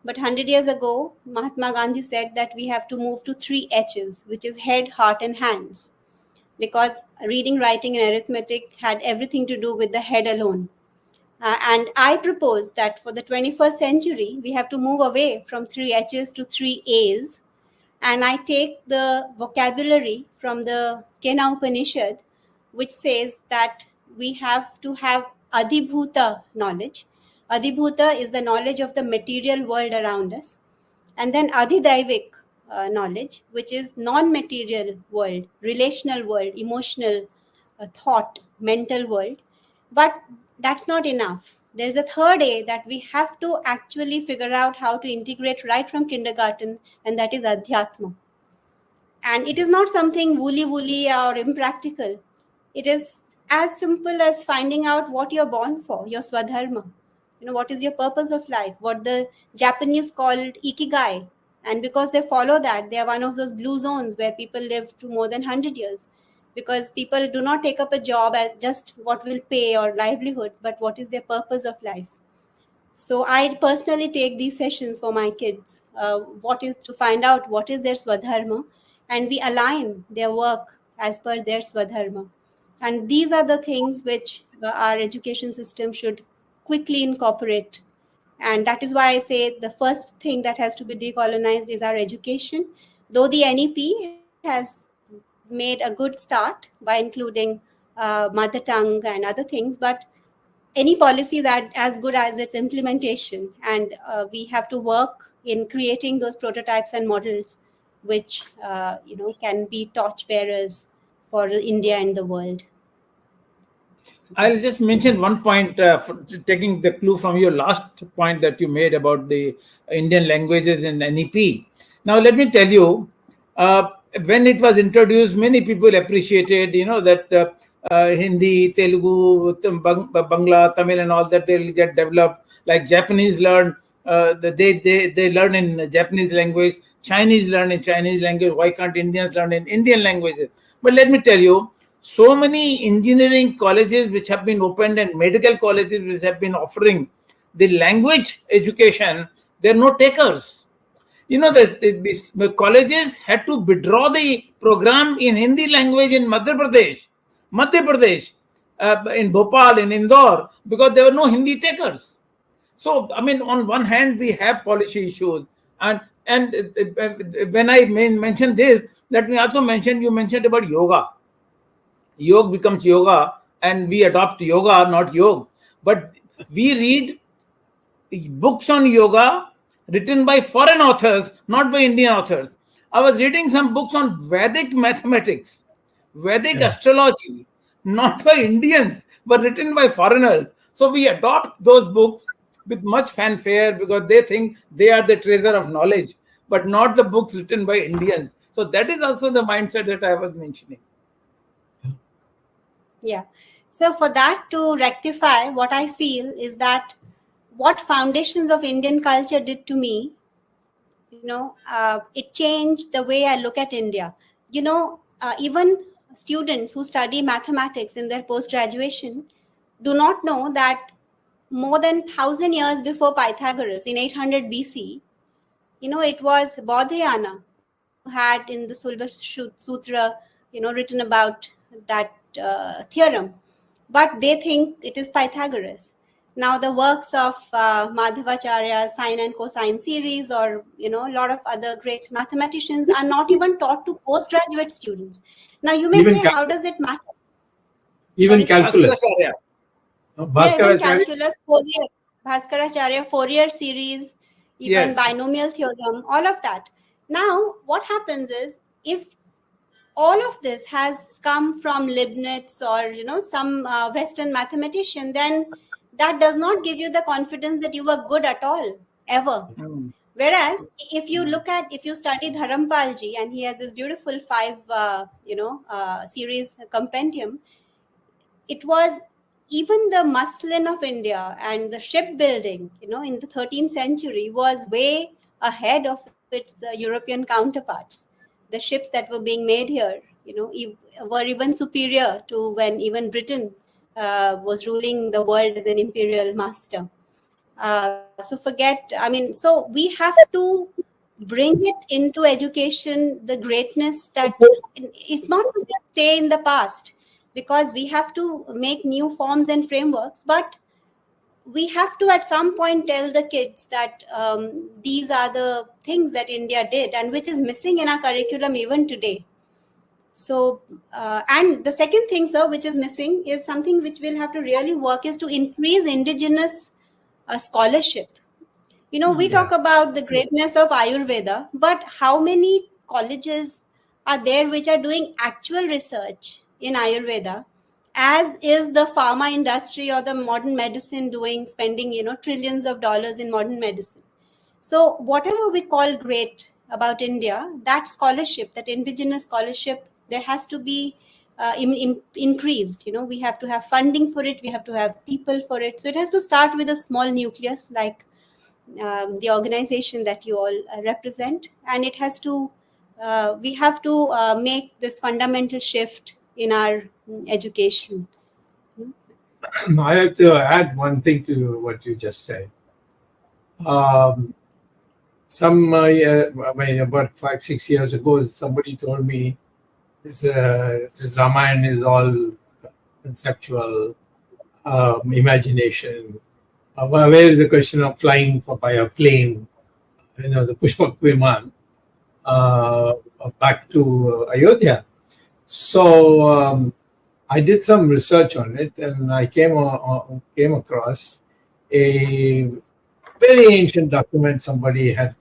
But 100 years ago, Mahatma Gandhi said that we have to move to 3 H's, which is head, heart, and hands. Because reading, writing, and arithmetic had everything to do with the head alone. And I propose that for the 21st century, we have to move away from 3 H's to 3 A's. And I take the vocabulary from the Kena Upanishad, which says that we have to have Adhibhuta knowledge. Adhibhuta is the knowledge of the material world around us. And then Adhidaivik knowledge, which is non-material world, relational world, emotional thought, mental world. But that's not enough. There's a third A that we have to actually figure out how to integrate right from kindergarten, and that is Adhyatma. And it is not something woolly or impractical. It is as simple as finding out what you're born for, your swadharma. What is your purpose of life? What the Japanese called ikigai. And because they follow that, they are one of those blue zones where people live to more than 100 years. Because people do not take up a job as just what will pay or livelihoods, but what is their purpose of life. So I personally take these sessions for my kids. What is to find out what is their swadharma, and we align their work as per their swadharma. And these are the things which our education system should quickly incorporate. And that is why I say the first thing that has to be decolonized is our education. Though the NEP has made a good start by including mother tongue and other things, but any policy is as good as its implementation. And we have to work in creating those prototypes and models which can be torchbearers for India and the world. I'll just mention one point, taking the clue from your last point that you made about the Indian languages in NEP. Now, let me tell you, when it was introduced, many people appreciated, that Hindi, Telugu, Bangla, Tamil, and all that they'll get developed. Like Japanese learn, they learn in Japanese language. Chinese learn in Chinese language. Why can't Indians learn in Indian languages? But let me tell you, so many engineering colleges which have been opened and medical colleges which have been offering the language education, there are no takers. The colleges had to withdraw the program in Hindi language in Madhya Pradesh, in Bhopal, in Indore, because there were no Hindi takers. So, on one hand, we have policy issues. And when I mention this, let me also mention, you mentioned about yoga. Yoga becomes yoga, and we adopt yoga, not yoga. But we read books on yoga written by foreign authors, not by Indian authors. I was reading some books on Vedic mathematics, Vedic astrology, not by Indians, but written by foreigners. So we adopt those books with much fanfare because they think they are the treasure of knowledge. but not the books written by Indians. So that is also the mindset that I was mentioning. Yeah. So for that to rectify, what I feel is that what foundations of Indian culture did to me, it changed the way I look at India. Even students who study mathematics in their post-graduation do not know that more than 1,000 years before Pythagoras, in 800 BC, it was Bodhayana who had in the Sulba Sutra, written about that theorem. But they think it is Pythagoras. Now the works of Madhavacharya, sine and cosine series, or a lot of other great mathematicians are not even taught to postgraduate students. Now you may say, how does it matter? Even calculus. Even calculus, Bhaskaracharya, Fourier series, even binomial theorem, all of that. Now, what happens is, if all of this has come from Leibniz or some Western mathematician, then that does not give you the confidence that you were good at all, ever. Whereas if you study Dharampalji, and he has this beautiful 5 series compendium, it was even the muslin of India and the shipbuilding, in the 13th century was way ahead of its European counterparts. The ships that were being made here, were even superior to when even Britain was ruling the world as an imperial master. So we have to bring it into education, the greatness that it's not to just stay in the past, because we have to make new forms and frameworks, but we have to at some point tell the kids that these are the things that India did, and which is missing in our curriculum even today. So, and the second thing, sir, which is missing is something which we'll have to really work is to increase indigenous scholarship. We talk about the greatness of Ayurveda, but how many colleges are there which are doing actual research in Ayurveda, as is the pharma industry or the modern medicine spending, trillions of dollars in modern medicine. So whatever we call great about India, that scholarship, that indigenous scholarship, there has to be increased. We have to have funding for it. We have to have people for it. So it has to start with a small nucleus, like the organization that you all represent, and it has to we have to make this fundamental shift in our education. I have to add one thing to what you just said. About 5-6 years ago, somebody told me this Ramayana is all conceptual imagination. Where is the question of flying by a plane, the Pushpak Viman, back to Ayodhya? So I did some research on it, and I came across a very ancient document somebody had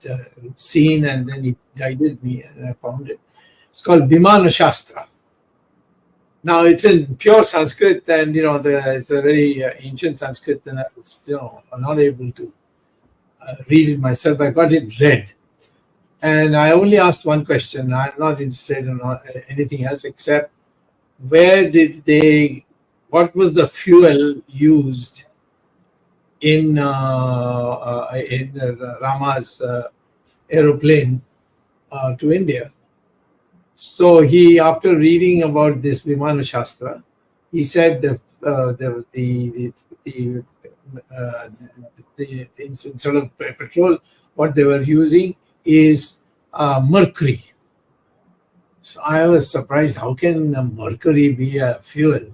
seen, and then he guided me, and I found it. It's called Vimana Shastra. Now it's in pure Sanskrit, and it's a very ancient Sanskrit, and I was not able to read it myself. I got it read, and I only asked one question. I'm not interested in anything else except what was the fuel used in Rama's aeroplane to India. So after reading about this Vimana Shastra, he said instead of petrol, what they were using is mercury. So I was surprised, how can mercury be a fuel?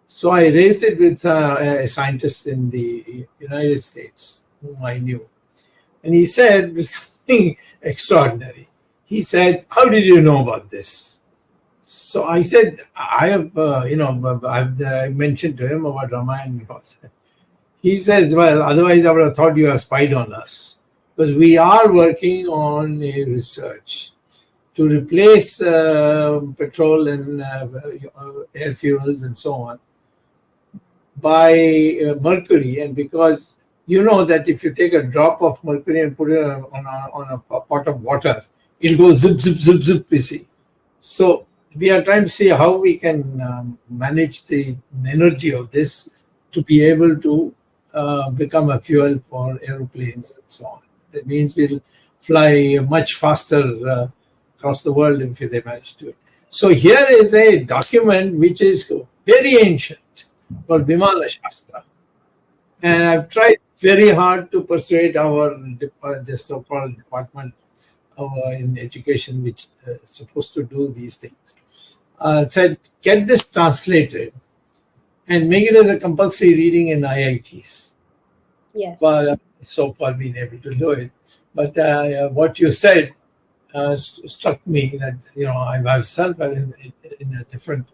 So I raised it with a scientist in the United States, whom I knew. And he said something extraordinary. He said, "How did you know about this?" So I said, I mentioned to him about Ramayana. He says, "Well, otherwise I would have thought you have spied on us, because we are working on a research to replace petrol and air fuels and so on by mercury, and because you know that if you take a drop of mercury and put it on a pot of water, it'll go zip, zip, zip, zip, you see. So we are trying to see how we can manage the energy of this to be able to become a fuel for aeroplanes and so on. That means we'll fly much faster across the world if they manage to do it. So here is a document which is very ancient called Vimana Shastra. And I've tried very hard to persuade our this so-called department in education, which is supposed to do these things. Said, get this translated and make it as a compulsory reading in IITs. Yes. Well, so far been able to do it. But what you said struck me that, I myself in a different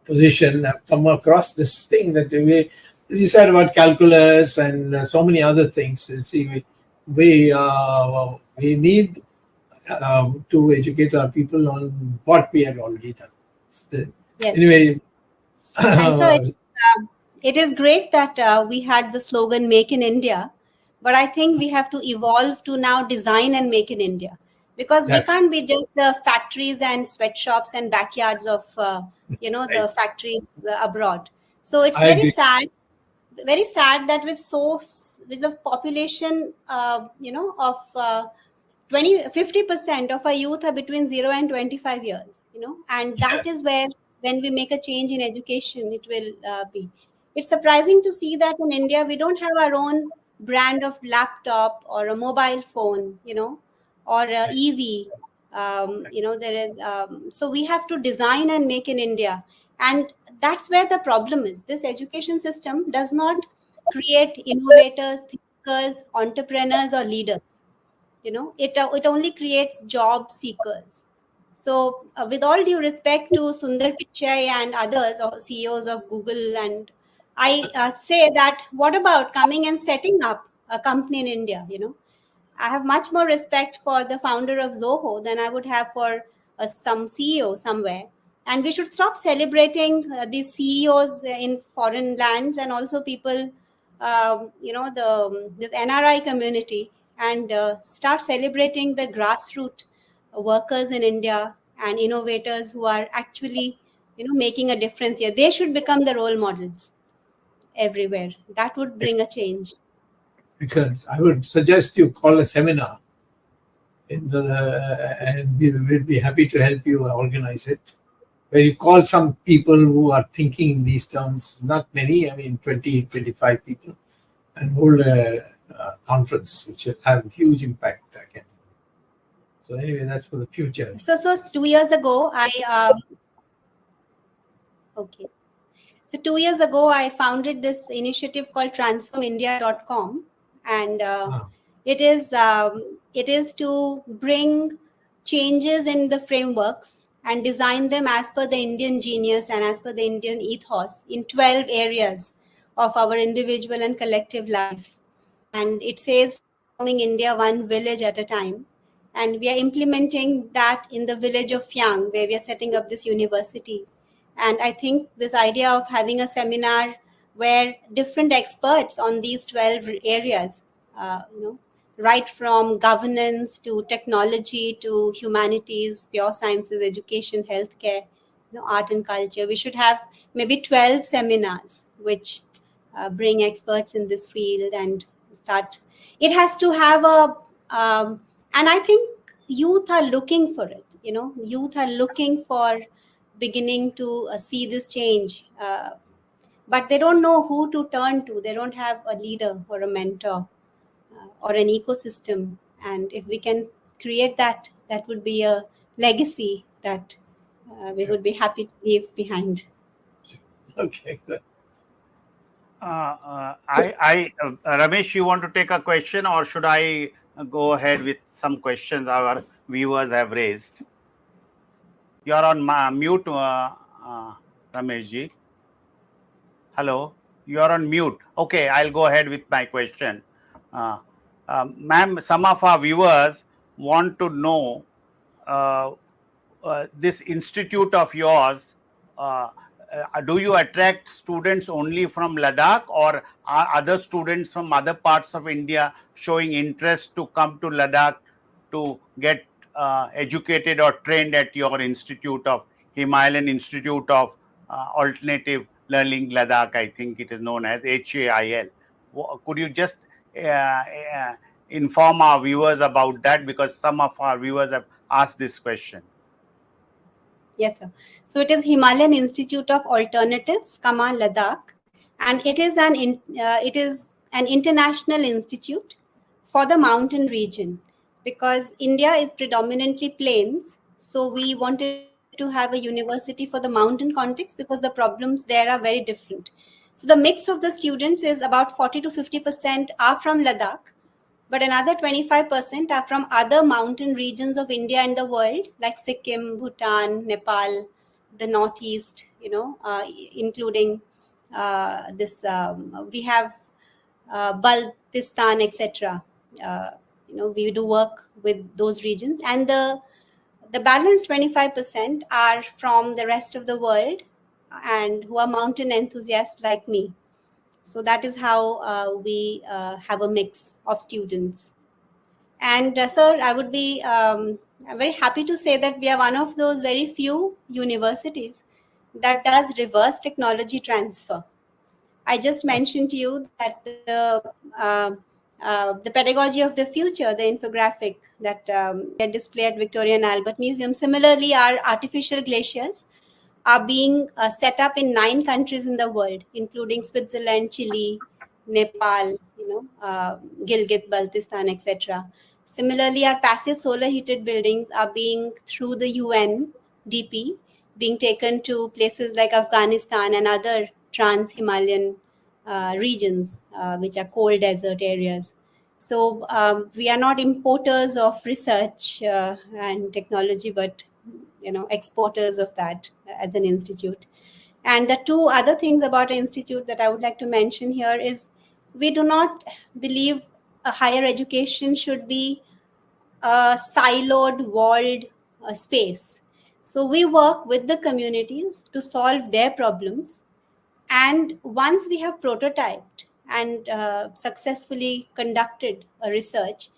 position. I've come across this thing that you said about calculus and so many other things. You see, we need to educate our people on what we had already done. Yes. Anyway, and so it is great that we had the slogan "Make in India," but I think we have to evolve to now design and make in India, because we can't be just the factories and sweatshops and backyards of the factories abroad. So it's very sad that with the population of 50% of our youth are between 0 and 25 years, and that is where, when we make a change in education, it will be. It's surprising to see that in India, we don't have our own brand of laptop or a mobile phone, or a EV. There is, so we have to design and make in India. And that's where the problem is. This education system does not create innovators, thinkers, entrepreneurs, or leaders. It only creates job seekers. So with all due respect to Sundar Pichai and others, or CEOs of Google, and I say that, what about coming and setting up a company in India? I have much more respect for the founder of Zoho than I would have for some CEO somewhere. And we should stop celebrating these CEOs in foreign lands, and also people, this NRI community, and start celebrating the grassroots workers in India and innovators who are actually, making a difference here. They should become the role models everywhere. That would bring a change. Excellent. I would suggest you call a seminar, and we will be happy to help you organize it, where you call some people who are thinking in these terms, not many, 20, 25 people, and hold a conference, which will have huge impact again. So anyway, that's for the future. So 2 years ago, So 2 years ago, I founded this initiative called transformindia.com, and it is to bring changes in the frameworks and design them as per the Indian genius and as per the Indian ethos in 12 areas of our individual and collective life. And it says transforming India one village at a time. And we are implementing that in the village of Fyang, where we are setting up this university. And I think this idea of having a seminar where different experts on these 12 areas, right from governance to technology to humanities, pure sciences, education, healthcare, art and culture, we should have maybe 12 seminars which bring experts in this field and start. It has to have and I think youth are looking for it. Youth are looking for beginning to see this change, but they don't know who to turn to. They don't have a leader or a mentor or an ecosystem. And if we can create that, that would be a legacy that we would be happy to leave behind. Okay, good. Ramesh, you want to take a question, or should I go ahead with some questions our viewers have raised? You're on mute, Ramesh ji. Hello, you're on mute. Okay, I'll go ahead with my question. Ma'am, some of our viewers want to know this institute of yours. do you attract students only from Ladakh, or are other students from other parts of India showing interest to come to Ladakh to get educated or trained at your institute of Himalayan Institute of Alternative Learning Ladakh? I think it is known as HIAL. Could you just inform our viewers about that, because some of our viewers have asked this question? Yes, sir. So it is Himalayan Institute of Alternatives, Ladakh, and it is an international institute for the mountain region, because India is predominantly plains. So we wanted to have a university for the mountain context because the problems there are very different. So the mix of the students is about 40 to 50% are from Ladakh, but another 25% are from other mountain regions of India and the world, like Sikkim, Bhutan, Nepal, the Northeast, including we have Baltistan, etc. We do work with those regions, and the balanced 25% are from the rest of the world and who are mountain enthusiasts like me. So that is how we have a mix of students. And sir, I would be very happy to say that we are one of those very few universities that does reverse technology transfer. I just mentioned to you that the pedagogy of the future, the infographic that they display at Victoria and Albert Museum. Similarly, our artificial glaciers are being set up in 9 countries in the world, including Switzerland, Chile, Nepal, Gilgit, Baltistan, etc. Similarly, our passive solar heated buildings are being, through the UNDP, being taken to places like Afghanistan and other trans-Himalayan regions, which are cold desert areas. So we are not importers of research and technology, but exporters of that as an institute. And the 2 other things about an institute that I would like to mention here is, we do not believe a higher education should be a siloed, walled space. So we work with the communities to solve their problems. And once we have prototyped and successfully conducted a research,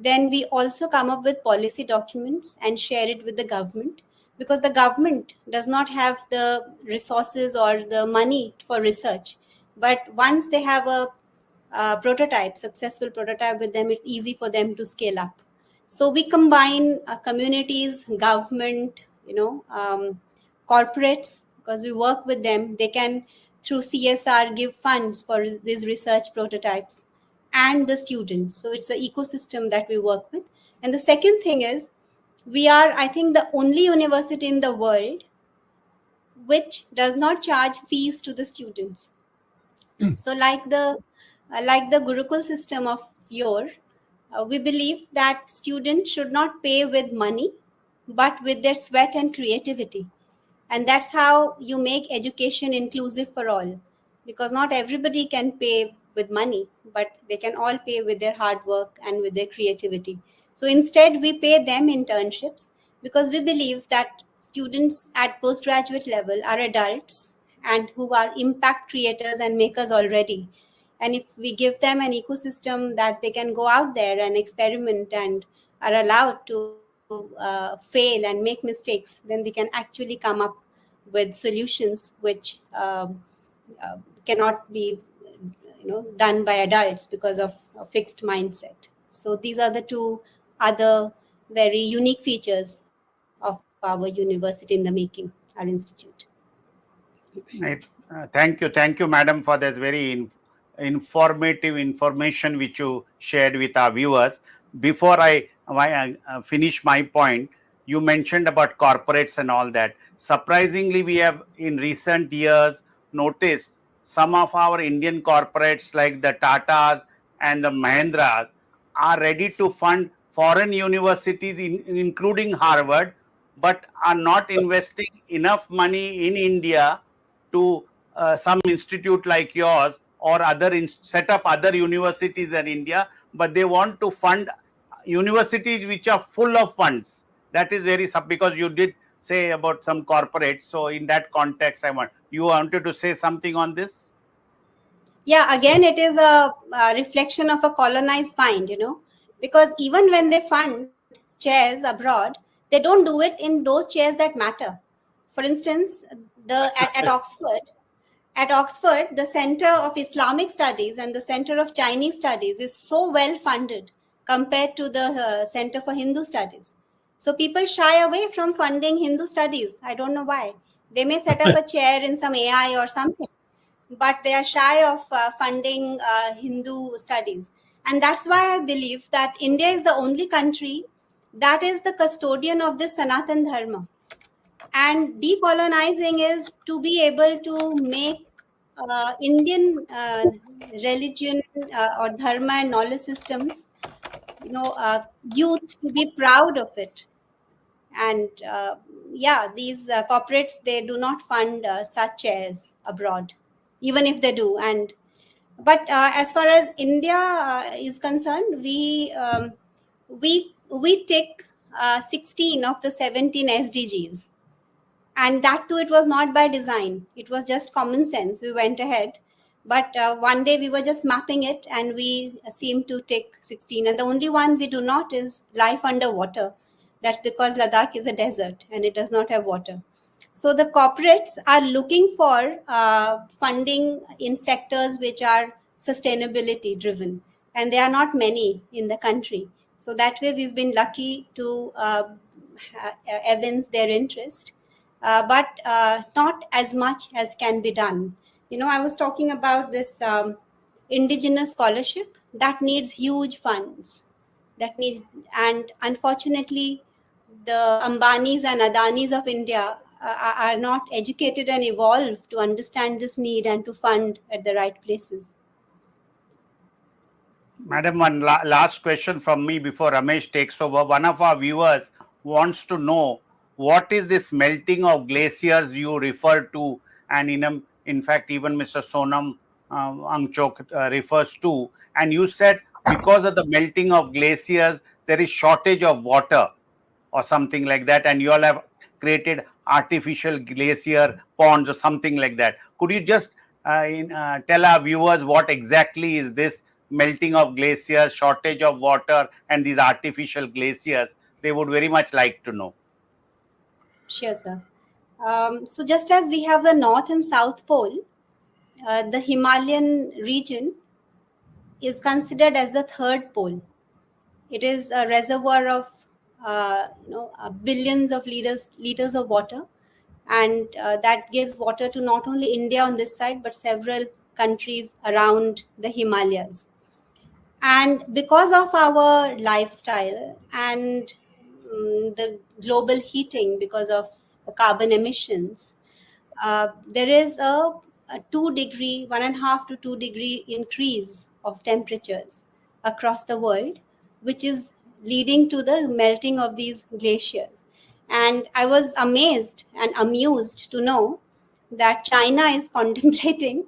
then we also come up with policy documents and share it with the government, because the government does not have the resources or the money for research. But once they have a successful prototype with them, it's easy for them to scale up. So we combine communities, government, corporates, because we work with them. They can, through CSR, give funds for these research prototypes, and the students. So it's an ecosystem that we work with. And the second thing is, we are, I think, the only university in the world which does not charge fees to the students. So like the Gurukul system of yore, we believe that students should not pay with money, but with their sweat and creativity. And that's how you make education inclusive for all, because not everybody can pay with money, but they can all pay with their hard work and with their creativity. So instead, we pay them internships, because we believe that students at postgraduate level are adults and who are impact creators and makers already. And if we give them an ecosystem that they can go out there and experiment and are allowed to fail and make mistakes, then they can actually come up with solutions which cannot be done by adults because of a fixed mindset. So these are the 2 other very unique features of our university in the making, our institute. Thank you, madam, for this very informative information which you shared with our viewers. Before I finish my point, you mentioned about corporates and all that. Surprisingly, we have in recent years noticed some of our Indian corporates like the Tatas and the Mahindras are ready to fund foreign universities, including Harvard, but are not investing enough money in India to some institute like yours, or set up other universities in India, but they want to fund universities which are full of funds. That is very because you did say about some corporates. So in that context, you wanted to say something on this? Yeah, again, it is a reflection of a colonized mind, because even when they fund chairs abroad, they don't do it in those chairs that matter. For instance, at Oxford, the Center of Islamic Studies and the Center of Chinese Studies is so well funded compared to the Center for Hindu Studies. So people shy away from funding Hindu studies. I don't know why. They may set up a chair in some AI or something, but they are shy of funding Hindu studies. And that's why I believe that India is the only country that is the custodian of this Sanatan Dharma. And decolonizing is to be able to make Indian religion or dharma and knowledge systems, youth to be proud of it. And these corporates, they do not fund such chairs abroad, even if they do. But as far as India is concerned, we take 16 of the 17 SDGs. And that too, it was not by design. It was just common sense. We went ahead. But one day we were just mapping it and we seemed to take 16. And the only one we do not is life underwater. That's because Ladakh is a desert and it does not have water. So the corporates are looking for funding in sectors which are sustainability driven. And there are not many in the country. So that way we've been lucky to evince their interest. But not as much as can be done. I was talking about this indigenous scholarship that needs huge funds. And unfortunately, the Ambanis and Adanis of India are not educated and evolved to understand this need and to fund at the right places. Madam, one last question from me before Ramesh takes over. One of our viewers wants to know, what is this melting of glaciers you refer to? And in fact, even Mr. Sonam Angchok refers to. And you said because of the melting of glaciers, there is shortage of water or something like that. And you all have created artificial glacier ponds or something like that. Could you just tell our viewers what exactly is this melting of glaciers, shortage of water, and these artificial glaciers? They would very much like to know. Sure, sir. So just as we have the North and South Pole, the Himalayan region is considered as the third pole. It is a reservoir of billions of liters of water, and that gives water to not only India on this side, but several countries around the Himalayas. And because of our lifestyle and the global heating, because of carbon emissions, there is a 1.5 to 2 degree increase of temperatures across the world, which is leading to the melting of these glaciers. And I was amazed and amused to know that China is contemplating,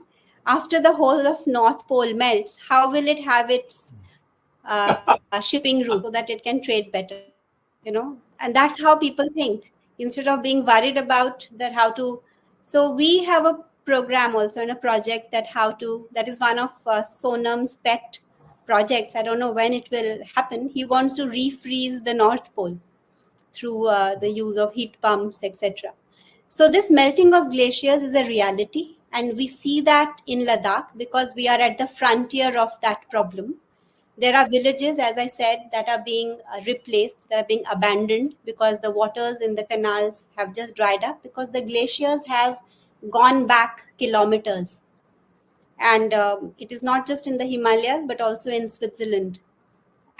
after the whole of North Pole melts, how will it have its shipping route so that it can trade better, and that's how people think, instead of being worried about that how to. So we have a program also and a project that is one of Sonam's pet projects. I don't know when it will happen. He wants to refreeze the North Pole through the use of heat pumps, etc. So this melting of glaciers is a reality, and we see that in Ladakh because we are at the frontier of that problem. There are villages, as I said, that are being replaced, that are being abandoned because the waters in the canals have just dried up, because the glaciers have gone back kilometers. And it is not just in the Himalayas, but also in Switzerland.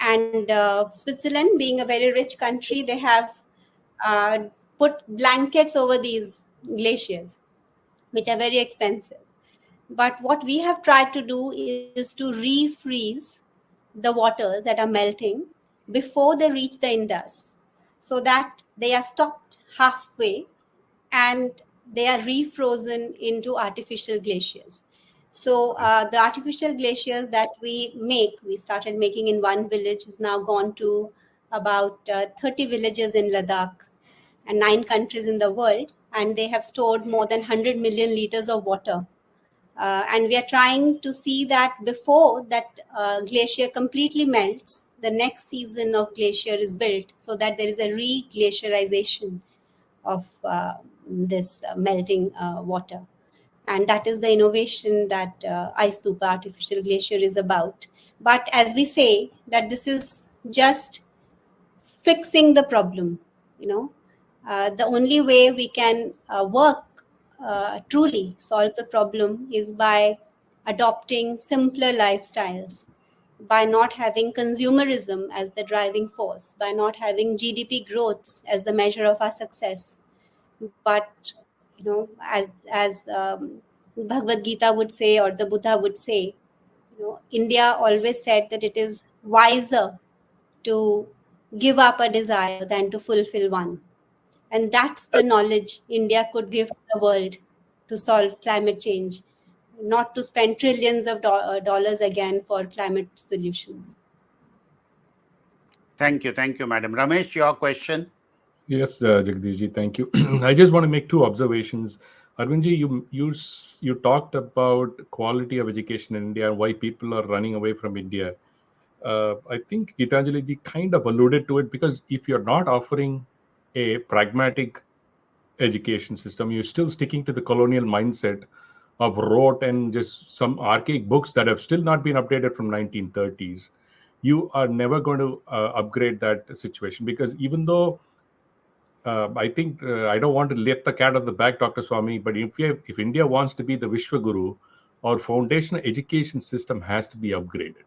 And Switzerland, being a very rich country, they have put blankets over these glaciers, which are very expensive. But what we have tried to do is to refreeze the waters that are melting before they reach the Indus, so that they are stopped halfway and they are refrozen into artificial glaciers. So the artificial glaciers that we started making in one village, is now gone to about 30 villages in Ladakh. and 9 countries in the world, and they have stored more than 100 million liters of water. And we are trying to see that before that glacier completely melts, the next season of glacier is built so that there is a re-glaciarization of this melting water. And that is the innovation that Ice Stupa Artificial Glacier is about. But as we say, that this is just fixing the problem, the only way we can truly solve the problem is by adopting simpler lifestyles, by not having consumerism as the driving force, by not having GDP growths as the measure of our success. But as Bhagavad Gita would say, or the Buddha would say, India always said that it is wiser to give up a desire than to fulfill one. And that's the knowledge India could give to the world to solve climate change, not to spend trillions of dollars again for climate solutions. Thank you, Madam. Ramesh, your question? Yes, Jagdishji, thank you. I just want to make 2 observations. Arvindji, you talked about quality of education in India and why people are running away from India. I think Gitanjali ji kind of alluded to it, because if you're not offering a pragmatic education system, you're still sticking to the colonial mindset of rote and just some archaic books that have still not been updated from 1930s. You are never going to upgrade that situation, because even though I think I don't want to let the cat out of the bag, Dr. Swami, but if India wants to be the Vishwaguru, our foundational education system has to be upgraded.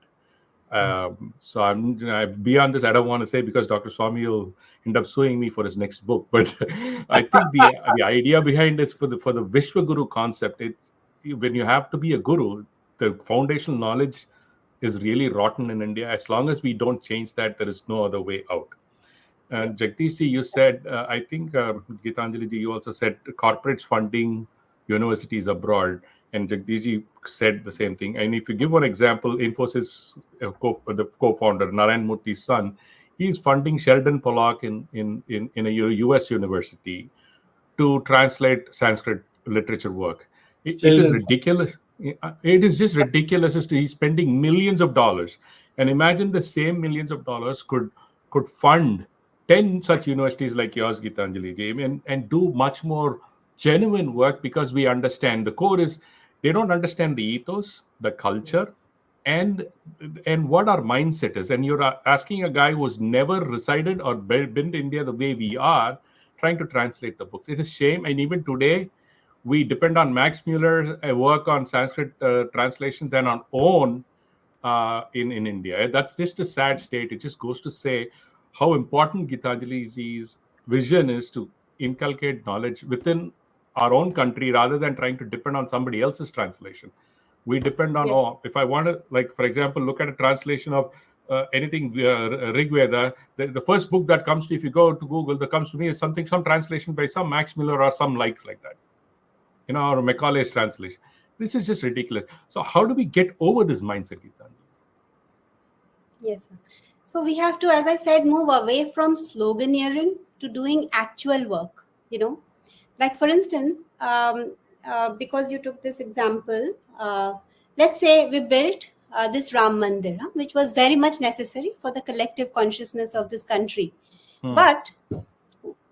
So I'm beyond this. I don't want to say, because Dr. Swami will end up suing me for his next book. But I think the idea behind this for the Vishwaguru concept, it's when you have to be a guru, the foundational knowledge is really rotten in India. As long as we don't change that, there is no other way out. And Jagdish ji, you said, I think Gitanjali ji, you also said corporates funding universities abroad, and Jagdish ji said the same thing. And if you give one example, Infosys the co-founder Narayan Murthy's son, he's funding Sheldon Pollock in a US university to translate Sanskrit literature work. It is ridiculous. It is just ridiculous. He's spending millions of dollars, and imagine the same millions of dollars could fund 10 such universities like yours, Gitanjali ji, and do much more genuine work, because we understand the core is they don't understand the ethos, the culture, and what our mindset is. And you're asking a guy who's never resided or been to India the way we are, trying to translate the books. It is shame. And even today, we depend on Max Muller's work on Sanskrit translation than on own in India. That's just a sad state. It just goes to say how important Gitanjali's vision is to inculcate knowledge within our own country rather than trying to depend on somebody else's translation. We depend on, if I want to, like, for example, look at a translation of anything Rig Veda, the first book that comes to, if you go to Google, that comes to me is some translation by some Max Muller or some like that, or Macaulay's translation. This is just ridiculous. So how do we get over this mindset, Gitanjali? Yes, sir. So we have to, as I said, move away from sloganeering to doing actual work, Like, for instance, because you took this example, let's say we built this Ram Mandir, which was very much necessary for the collective consciousness of this country. But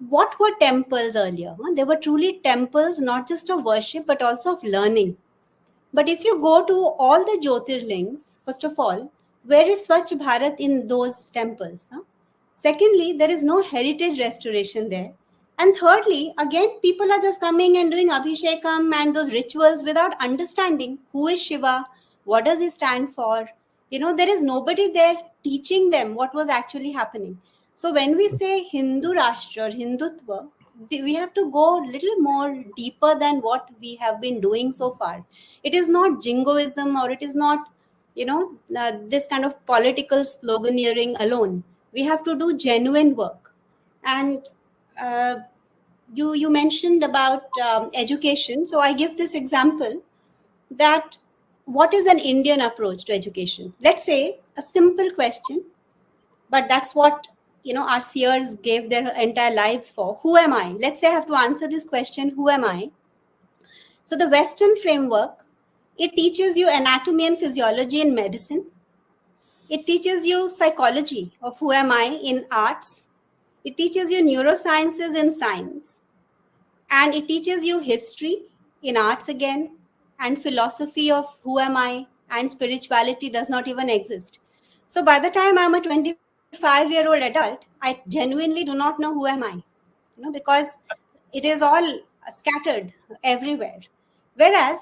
what were temples earlier? They were truly temples, not just of worship, but also of learning. But if you go to all the Jyotirlings, first of all, where is Swachh Bharat in those temples? Secondly, there is no heritage restoration there. And thirdly, again, people are just coming and doing Abhishekam and those rituals without understanding who is Shiva, what does he stand for. There is nobody there teaching them what was actually happening. So when we say Hindu Rashtra or Hindutva, we have to go a little more deeper than what we have been doing so far. It is not jingoism, or it is not, this kind of political sloganeering alone. We have to do genuine work. And you mentioned about education. So I give this example that what is an Indian approach to education? Let's say a simple question, but that's what our seers gave their entire lives for. Who am I? Let's say I have to answer this question, who am I? So the Western framework, it teaches you anatomy and physiology in medicine. It teaches you psychology of who am I in arts. It teaches you neurosciences in science. And it teaches you history in arts again, and philosophy of who am I, and spirituality does not even exist. So by the time I'm a 25-year-old adult, I genuinely do not know who am I, because it is all scattered everywhere. Whereas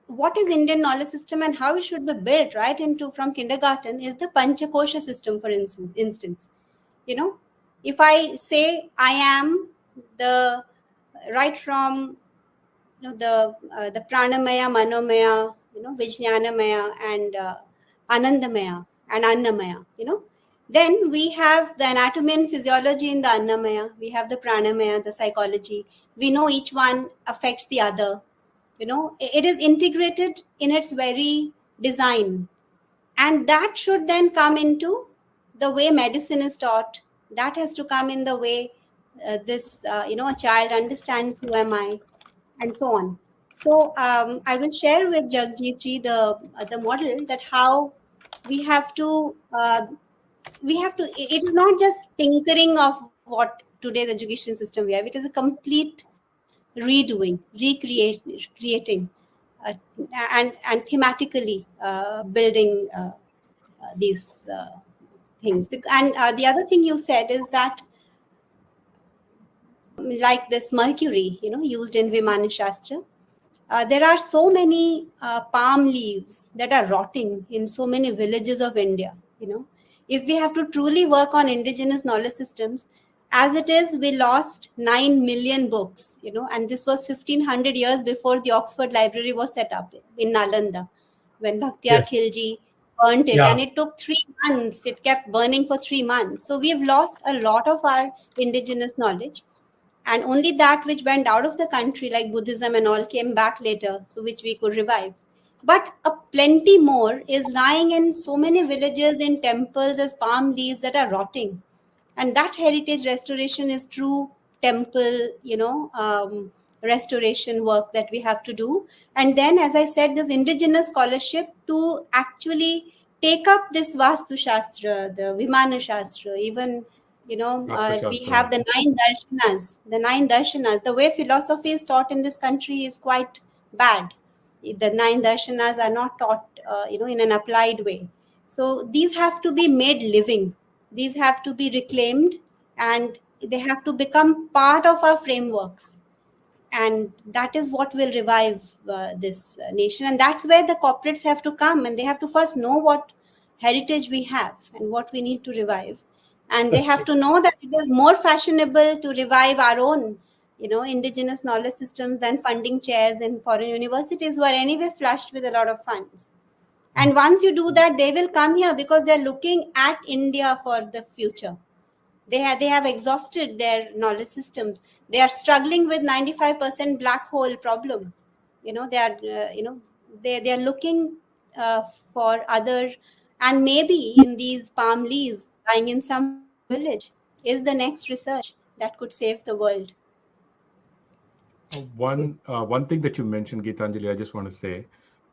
what is Indian knowledge system and how it should be built right into from kindergarten is the Panchakosha system, for instance. If I say I am the right from the pranamaya, manomaya, vijnanamaya, and anandamaya and annamaya, then we have the anatomy and physiology in the annamaya, we have the pranamaya, the psychology, we know each one affects the other. It is integrated in its very design, and that should then come into the way medicine is taught. That has to come in the way a child understands who am I, and so on. So I will share with Jagjit ji the model that how we have to it is not just tinkering of what today's education system we have. It is a complete redoing, creating, and thematically building these things. And the other thing you said is that, like this mercury, used in Vimana Shastra, there are so many palm leaves that are rotting in so many villages of India. If we have to truly work on indigenous knowledge systems, as it is, we lost 9 million books, and this was 1500 years before the Oxford Library was set up in Nalanda, when Bhaktiyar Khilji burnt it, and it took 3 months. It kept burning for 3 months. So we've lost a lot of our indigenous knowledge, and only that which went out of the country, like Buddhism and all, came back later, so which we could revive. But a plenty more is lying in so many villages, in temples, as palm leaves that are rotting. And that heritage restoration is true temple, restoration work that we have to do. And then, as I said, this indigenous scholarship to actually take up this Vastu Shastra, the Vimana Shastra, even, we have the 9 darshanas. The 9 darshanas, the way philosophy is taught in this country is quite bad. The 9 darshanas are not taught, in an applied way. So these have to be made living. These have to be reclaimed, and they have to become part of our frameworks. And that is what will revive this nation. And that's where the corporates have to come, and they have to first know what heritage we have and what we need to revive. And they have to know that it is more fashionable to revive our own, indigenous knowledge systems than funding chairs in foreign universities who are anyway flushed with a lot of funds. And once you do that, they will come here because they're looking at India for the future. They have exhausted their knowledge systems. They are struggling with 95% black hole problem. They are looking for other, and maybe in these palm leaves lying in some village is the next research that could save the world. One thing that you mentioned, Gitanjali, I just want to say,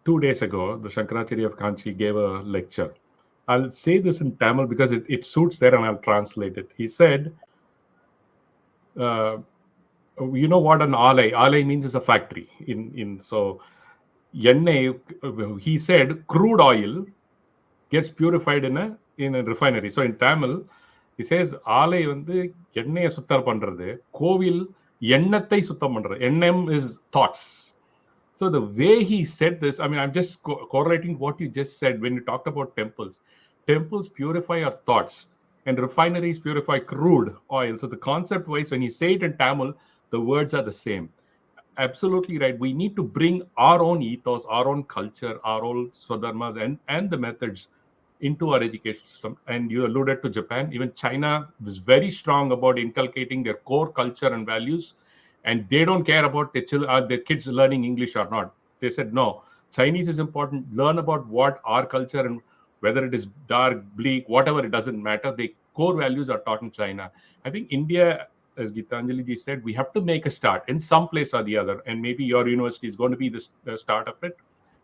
2 days ago, the Shankaracharya of Kanchi gave a lecture. I'll say this in Tamil because it suits there, and I'll translate it. He said, you know what an alai? Alai means is a factory. So, he said crude oil gets purified in a refinery. So in Tamil, he says alai வந்து எண்ணெயை சுத்தம் பண்றது, கோவில் எண்ணத்தை சுத்தம் பண்றது. NM is thoughts. So the way he said this, I mean, I'm just correlating what you just said when you talked about temples. Temples purify our thoughts, and refineries purify crude oil. So the concept-wise, when you say it in Tamil, the words are the same. Absolutely right. We need to bring our own ethos, our own culture, our own swadharmas and the methods into our education system. And you alluded to Japan. Even China was very strong about inculcating their core culture and values. And they don't care about their kids learning English or not. They said, no, Chinese is important. Learn about what our culture, and whether it is dark, bleak, whatever, it doesn't matter. They core values are taught in China. I think India, as Gitanjali ji said, we have to make a start in some place or the other, and maybe your university is going to be the start of it.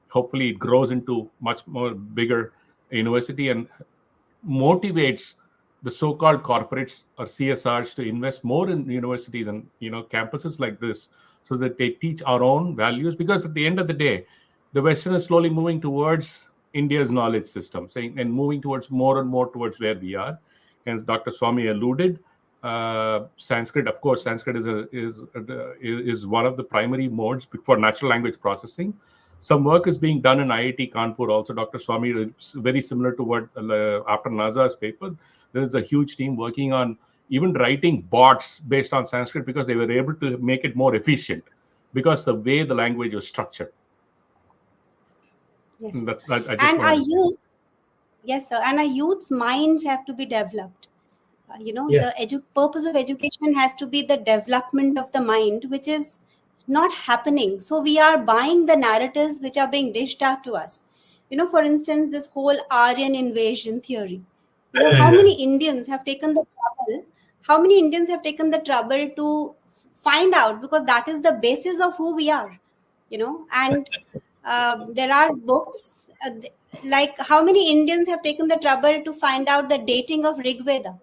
Hopefully it grows into much more bigger university and motivates the so-called corporates or CSRs to invest more in universities and campuses like this, so that they teach our own values. Because at the end of the day, the Western is slowly moving towards India's knowledge system, and moving towards more and more towards where we are. And as Dr. Swami alluded, Sanskrit, of course, Sanskrit is one of the primary modes for natural language processing. Some work is being done in IIT Kanpur also. Dr. Swami is very similar to what after NASA's paper, there is a huge team working on even writing bots based on Sanskrit, because they were able to make it more efficient because the way the language was structured. Yes. And that's I just And our wanted to say. youth, yes, sir, and our youth's minds have to be developed. Yes. The purpose of education has to be the development of the mind, which is not happening. So we are buying the narratives which are being dished out to us. For instance, this whole Aryan invasion theory. How many Indians have taken the trouble? How many Indians have taken the trouble to find out? Because that is the basis of who we are. And there are books like how many Indians have taken the trouble to find out the dating of Rig Veda.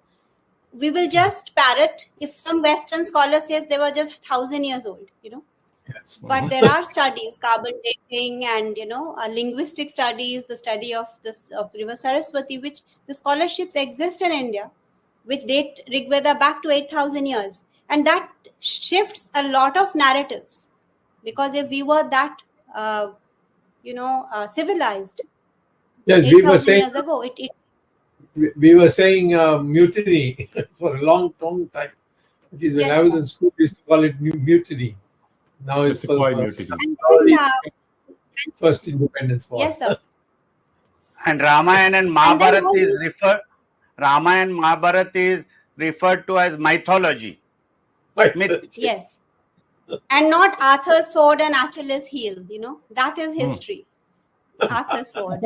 We will just parrot if some Western scholar says they were just 1,000 years old, Yes. But there are studies, carbon dating, and linguistic studies, the study of River Saraswati, which the scholarships exist in India, which date Rig Veda back to 8,000 years, and that shifts a lot of narratives, because if we were that civilized, Yes, we were 8,000 saying years ago, we were saying mutiny for a long time. Which is when Yes, I was sir. in school, we used to call it mutiny. Now it's Just a quiet for mutiny. And then, first independence war. yes, sir. And Ramayana and And then Mahabharata all is these- referred. Ramayana and Mahabharata is referred to as mythology. Right. Myth. Yes. And not Arthur's sword and Achilles' heel, that is history. Arthur's sword.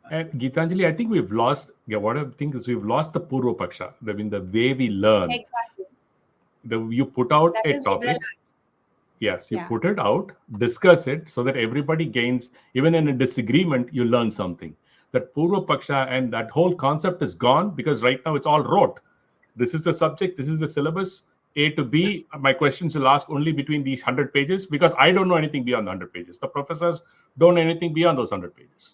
And Gitanjali, I think we've lost. What I think is we've lost the Purva Paksha. The way we learn. Exactly. You put out That a is topic. liberalized. Yes, you Yeah. put it out, discuss it, so that everybody gains. Even in a disagreement, you learn something. That Purva Paksha and that whole concept is gone, because right now it's all rote. This is the subject, this is the syllabus, A to B. My questions will ask only between these 100 pages, because I don't know anything beyond the 100 pages. The professors don't know anything beyond those 100 pages.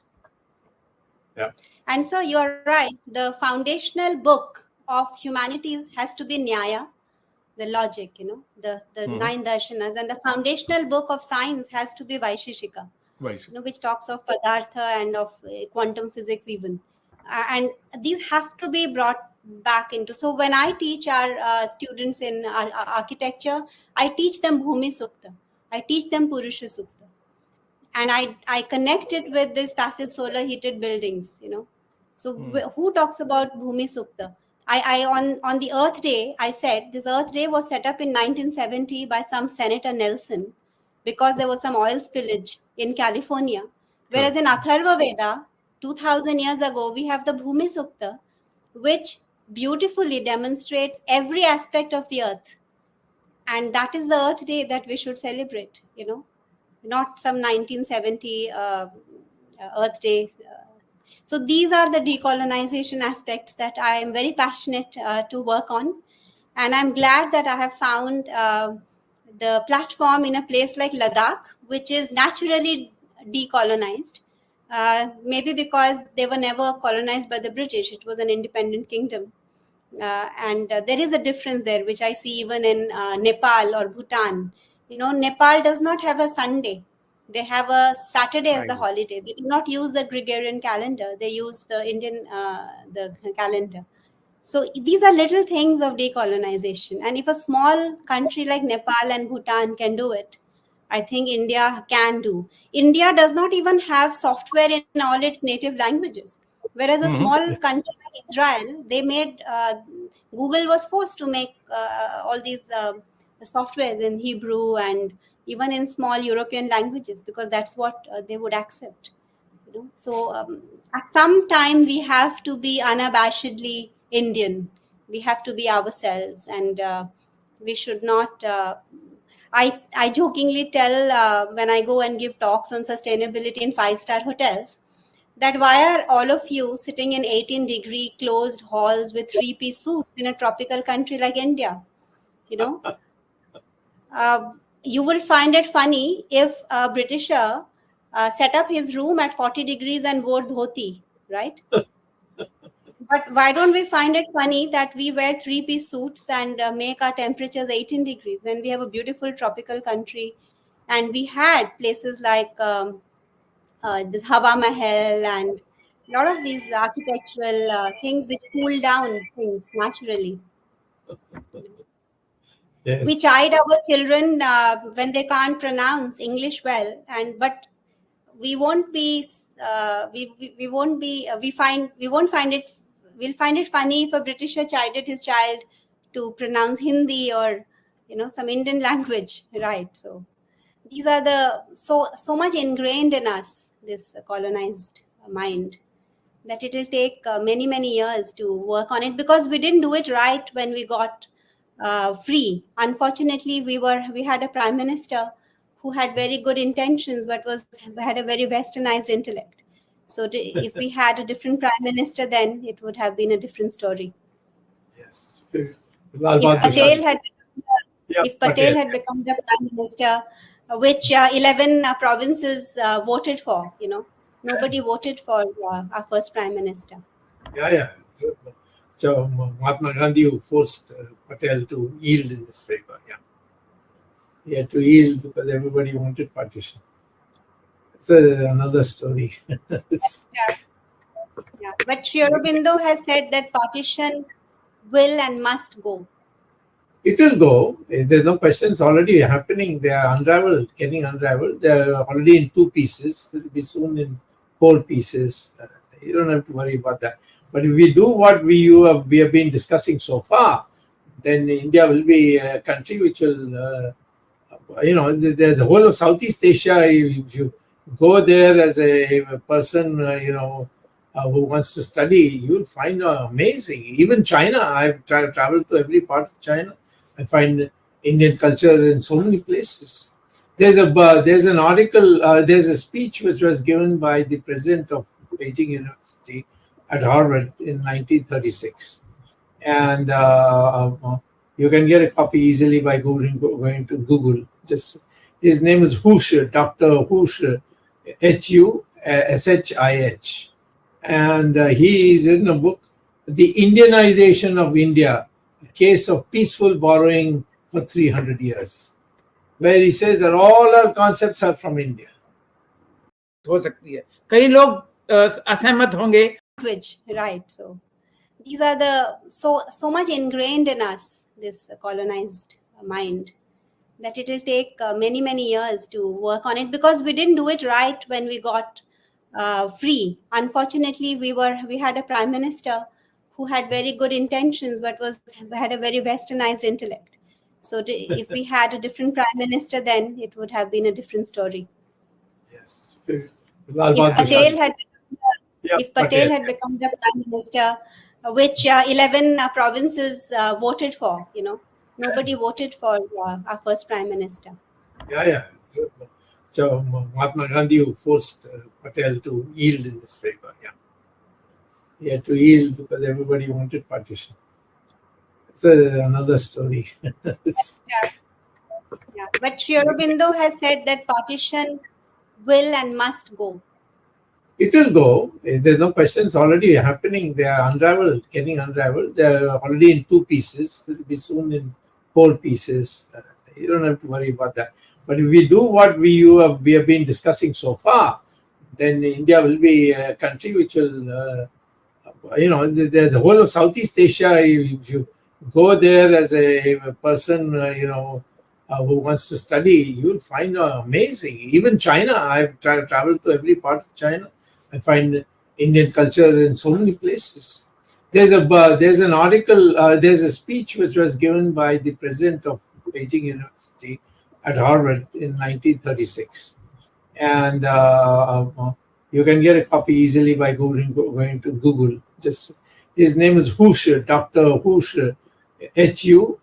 Yeah. And so you're right. The foundational book of humanities has to be Nyaya, the logic, the nine darshanas, and the foundational book of science has to be Vaisheshika, Right. which talks of Padartha and of quantum physics even. And these have to be brought back into. So when I teach our students in architecture, I teach them Bhumi Sukta. I teach them Purusha Sukta. And I connect it with these passive solar heated buildings, So who talks about Bhumi Sukta? I on the Earth Day, I said this Earth Day was set up in 1970 by some Senator Nelson, because there was some oil spillage in California. Whereas in Atharva Veda, 2,000 years ago, we have the Bhumi Sukta, which beautifully demonstrates every aspect of the earth. And that is the Earth Day that we should celebrate, not some 1970 Earth Day. So these are the decolonization aspects that I am very passionate to work on. And I'm glad that I have found the platform in a place like Ladakh, which is naturally decolonized. Maybe because they were never colonized by the British. It was an independent kingdom. And there is a difference there, which I see even in Nepal or Bhutan. Nepal does not have a Sunday. They have a Saturday as the holiday. They do not use the Gregorian calendar. They use the Indian the calendar. So these are little things of decolonization. And if a small country like Nepal and Bhutan can do it, I think India can do. India does not even have software in all its native languages. Whereas a small country like Israel, they made, Google was forced to make all these softwares in Hebrew and even in small European languages, because that's what they would accept. So at some time we have to be unabashedly Indian. We have to be ourselves, and we should not. I jokingly tell when I go and give talks on sustainability in 5-star hotels that why are all of you sitting in 18-degree closed halls with 3-piece suits in a tropical country like India? You know, you will find it funny if a Britisher set up his room at 40 degrees and wore dhoti, right? But why don't we find it funny that we wear 3-piece suits and make our temperatures 18 degrees when we have a beautiful tropical country, and we had places like this Hawa Mahal and a lot of these architectural things which cool down things naturally. Yes. We chide our children when they can't pronounce English well, and but we won't be we won't be we won't find it, we'll find it funny if a Britisher chided his child to pronounce Hindi or some Indian language, right? So these are the so much ingrained in us, this colonized mind, that it will take many years to work on it, because we didn't do it right when we got free. Unfortunately, we had a prime minister who had very good intentions but had a very westernized intellect. So if we had a different prime minister, then it would have been a different story. Yes. If Patel had become the prime minister, which 11 provinces voted for, nobody voted for our first prime minister. Yeah. So Mahatma Gandhi who forced Patel to yield in this favor. Yeah, he had to yield because everybody wanted partition. It's another story. Yeah, but Sri Aurobindo has said that partition will and must go. It will go. There's no question. It's already happening. They are unraveled, getting unraveled. They are already in 2 pieces. It will be soon in 4 pieces. You don't have to worry about that. But if we do what we have been discussing so far, then India will be a country which will, the whole of Southeast Asia. If you go there as a person, who wants to study, you'll find amazing. Even China, I've traveled to every part of China. I find Indian culture in so many places. There's an article, there's a speech which was given by the president of Beijing University at Harvard in 1936, and you can get a copy easily by going to Google. His name is Hush, Dr. Hush, Hushih, and he is in a book, The Indianization of India, a case of peaceful borrowing for 300 years, where he says that all our concepts are from India. हो सकती है, कई लोग असहमत होंगे. Right. So these are the so much ingrained in us, this colonized mind, that it will take many years to work on it, because we didn't do it right when we got free. Unfortunately, we had a prime minister who had very good intentions but had a very westernized intellect. So if we had a different prime minister, then it would have been a different story. Yes. If Patel had become the prime minister, which 11 provinces voted for, nobody voted for our first prime minister. Yeah. So Mahatma Gandhi who forced Patel to yield in this favor. Yeah, he had to yield because everybody wanted partition. It's another story. Yeah, but Sri Aurobindo has said that partition will and must go. It will go. There's no question. It's already happening. They are unraveled, getting unraveled. They are already in 2 pieces. It will be soon in 4 pieces. You don't have to worry about that. But if we do what we have been discussing so far, then India will be a country which will, the whole of Southeast Asia. If you go there as a person, who wants to study, you'll find amazing. Even China, I've traveled to every part of China. I find Indian culture in so many places. There's an article, there's a speech which was given by the president of Beijing University at Harvard in 1936, and you can get a copy easily by going to Google. His name is Hush, Dr. Hush, Hushih,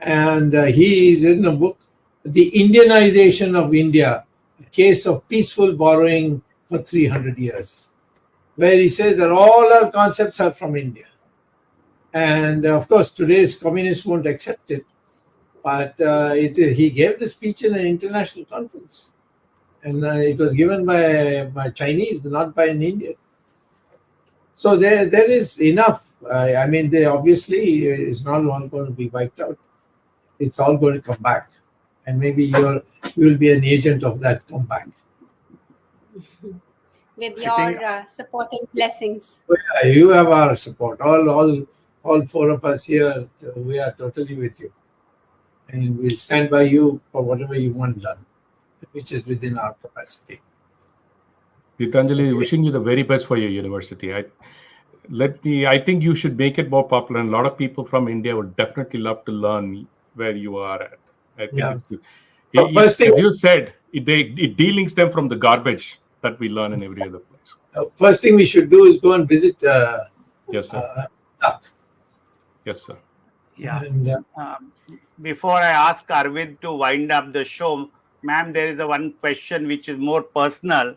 and he written a book, The Indianization of India, a case of peaceful borrowing for 300 years, where he says that all our concepts are from India. And of course, today's communists won't accept it, but he gave the speech in an international conference. And it was given by Chinese, but not by an Indian. So there is enough. I mean, they obviously it's not all going to be wiped out. It's all going to come back, and maybe you will be an agent of that comeback. With your support and blessings. Yeah, you have our support. All four of us here, we are totally with you, and we'll stand by you for whatever you want done, which is within our capacity. Gitanjali, wishing you the very best for your university. I think you should make it more popular, and a lot of people from India would definitely love to learn where you are at. I think as you said, it delinks them from the garbage that we learn in every other place. First thing we should do is go and visit. Yes, sir. Yes, sir. Yeah. And, before I ask Arvind to wind up the show, ma'am, there is one question which is more personal.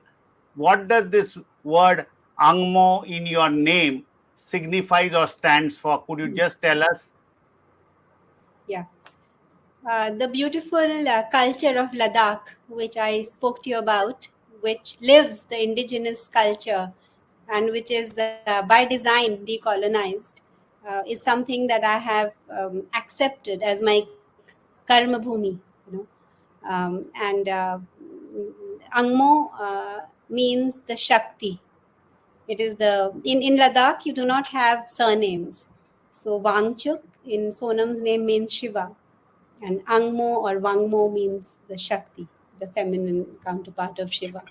What does this word ANGMO in your name signifies or stands for? Could you just tell us? Yeah. The beautiful culture of Ladakh, which I spoke to you about, which lives the indigenous culture and which is by design decolonized, is something that I have accepted as my karma bhumi. And ANGMO means the Shakti. It is in Ladakh you do not have surnames. So Wangchuk in Sonam's name means Shiva, and ANGMO or Wangmo means the Shakti, the feminine counterpart of Shiva.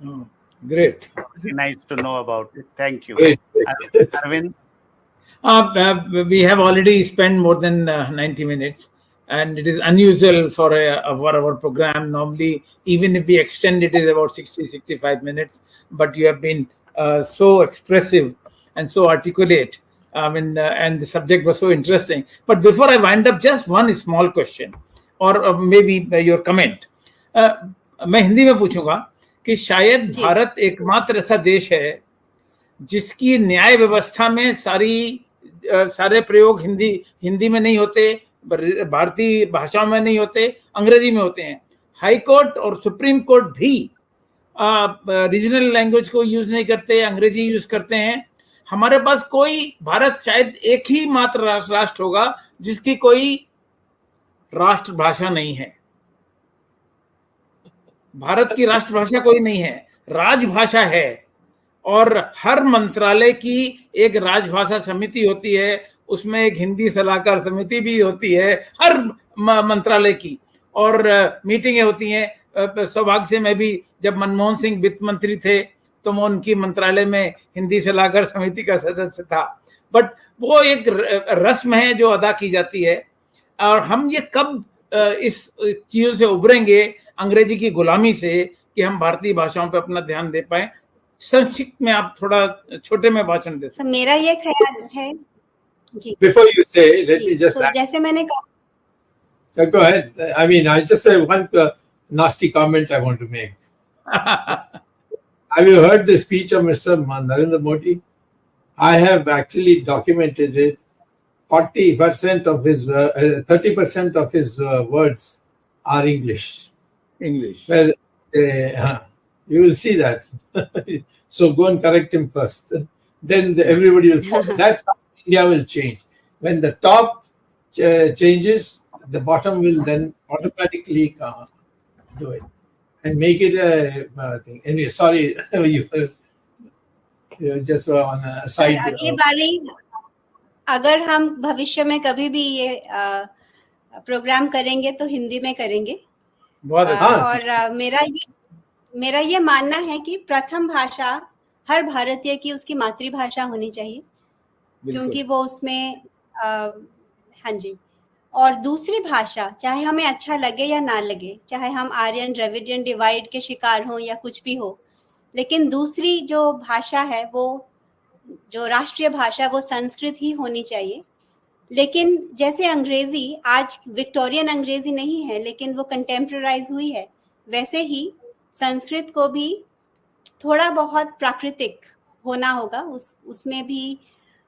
Oh, great. Nice to know about it. Thank you. Great. Arvind? We have already spent more than 90 minutes, and it is unusual for our program. Normally, even if we extend it, is about 60-65 minutes. But you have been so expressive and so articulate. And the subject was so interesting. But before I wind up, just one small question, or maybe your comment. मैं हिंदी में पूछूंगा कि शायद भारत एकमात्र ऐसा देश है जिसकी न्याय व्यवस्था में सारे प्रयोग हिंदी में नहीं होते, भारतीय भाषाओं में नहीं होते, अंग्रेजी में होते हैं. हाई कोर्ट और सुप्रीम कोर्ट भी रीजनल लैंग्वेज को यूज नहीं करते, अंग्रेजी यूज करते हैं. हमारे पास भारत शायद एक ही मात्र राष्ट्र होगा जिसकी कोई राष्ट्रभाषा नहीं है. भारत की राष्ट्रभाषा कोई नहीं है, राजभाषा है. और हर मंत्रालय की एक राजभाषा समिति होती है, उसमें एक हिंदी सलाहकार समिति भी होती है हर मंत्रालय की, और मीटिंगें होती हैं. सौभाग्य से मैं भी जब मनमोहन सिंह वित्त मंत्री थे तो मैं उनकी मंत्रालय में हिंदी सलाहकार समिति का सदस्य था. बट वो एक रस्म है जो अदा की जाती है. और हम ये कब इस चीजों से उभरेंगे, अंग्रेजी की गुलामी से, कि हम भारतीय भाषाओं पर अपना ध्यान दे पाए? संक्षिप्त में आप थोड़ा छोटे में भाषण दें. मेरा ये ख्याल है जी. Before you say, let me just जैसे मैंने कहा. Go ahead. I mean, I just have one nasty comment I want to make. Have you heard the speech of Mr. Narendra Modi? I have actually documented it. 40% of his 30% of his words are English. Well, you will see that. So go and correct him first. Then everybody will follow. That's how India will change. When the top changes, the bottom will then automatically do it and make it a thing. Anyway, sorry, you just on a side. अगली बारी अगर हम भविष्य में कभी भी ये programme करेंगे तो हिंदी में करेंगे. बहुत अच्छा. और मेरा ये मानना है कि प्रथम भाषा हर भारतीय की उसकी मातृभाषा होनी चाहिए, क्योंकि वो उसमें हाँ जी. और दूसरी भाषा, चाहे हमें अच्छा लगे या ना लगे, चाहे हम आर्यन द्रविडियन डिवाइड के शिकार हों या कुछ भी हो, लेकिन दूसरी जो भाषा है, वो जो राष्ट्रीय भाषा, वो संस्कृत ही होनी चाहिए। लेकिन जैसे अंग्रेजी आज विक्टोरियन अंग्रेजी नहीं है, लेकिन वो कंटेम्परराइज हुई है, वैसे ही संस्कृत को भी थोड़ा बहुत प्राकृतिक होना होगा, उसमें भी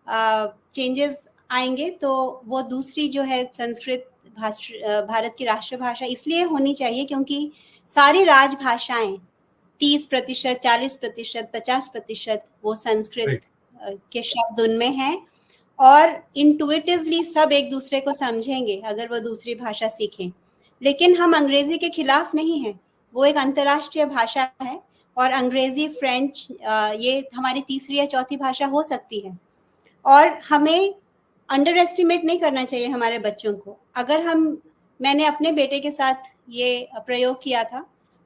चेंजेस आएंगे। तो वो दूसरी जो है संस्कृत भारत की राष्ट्रभाषा इसलिए होनी चाहिए क्योंकि सारी राजभाषाएं 30%, 40%, 50% वो संस्कृत के शब्द उनमें हैं, और इंटुइटिवली सब एक दूसरे को समझेंगे अगर वो दूसरी भाषा सीखें। लेकिन हम अंग्रेजी के खिलाफ नहीं हैं, वो एक अंतर्राष्ट्रीय भाषा है, और अंग्रेजी, फ्रेंच ये हमारी तीसरी या चौथी भाषा हो सकती है। और हमें अंडर एस्टिमेट नहीं करना चाहिए हमारे बच्चों को। अगर मैंने अपने बेटे के साथ ये प्रयोग किया था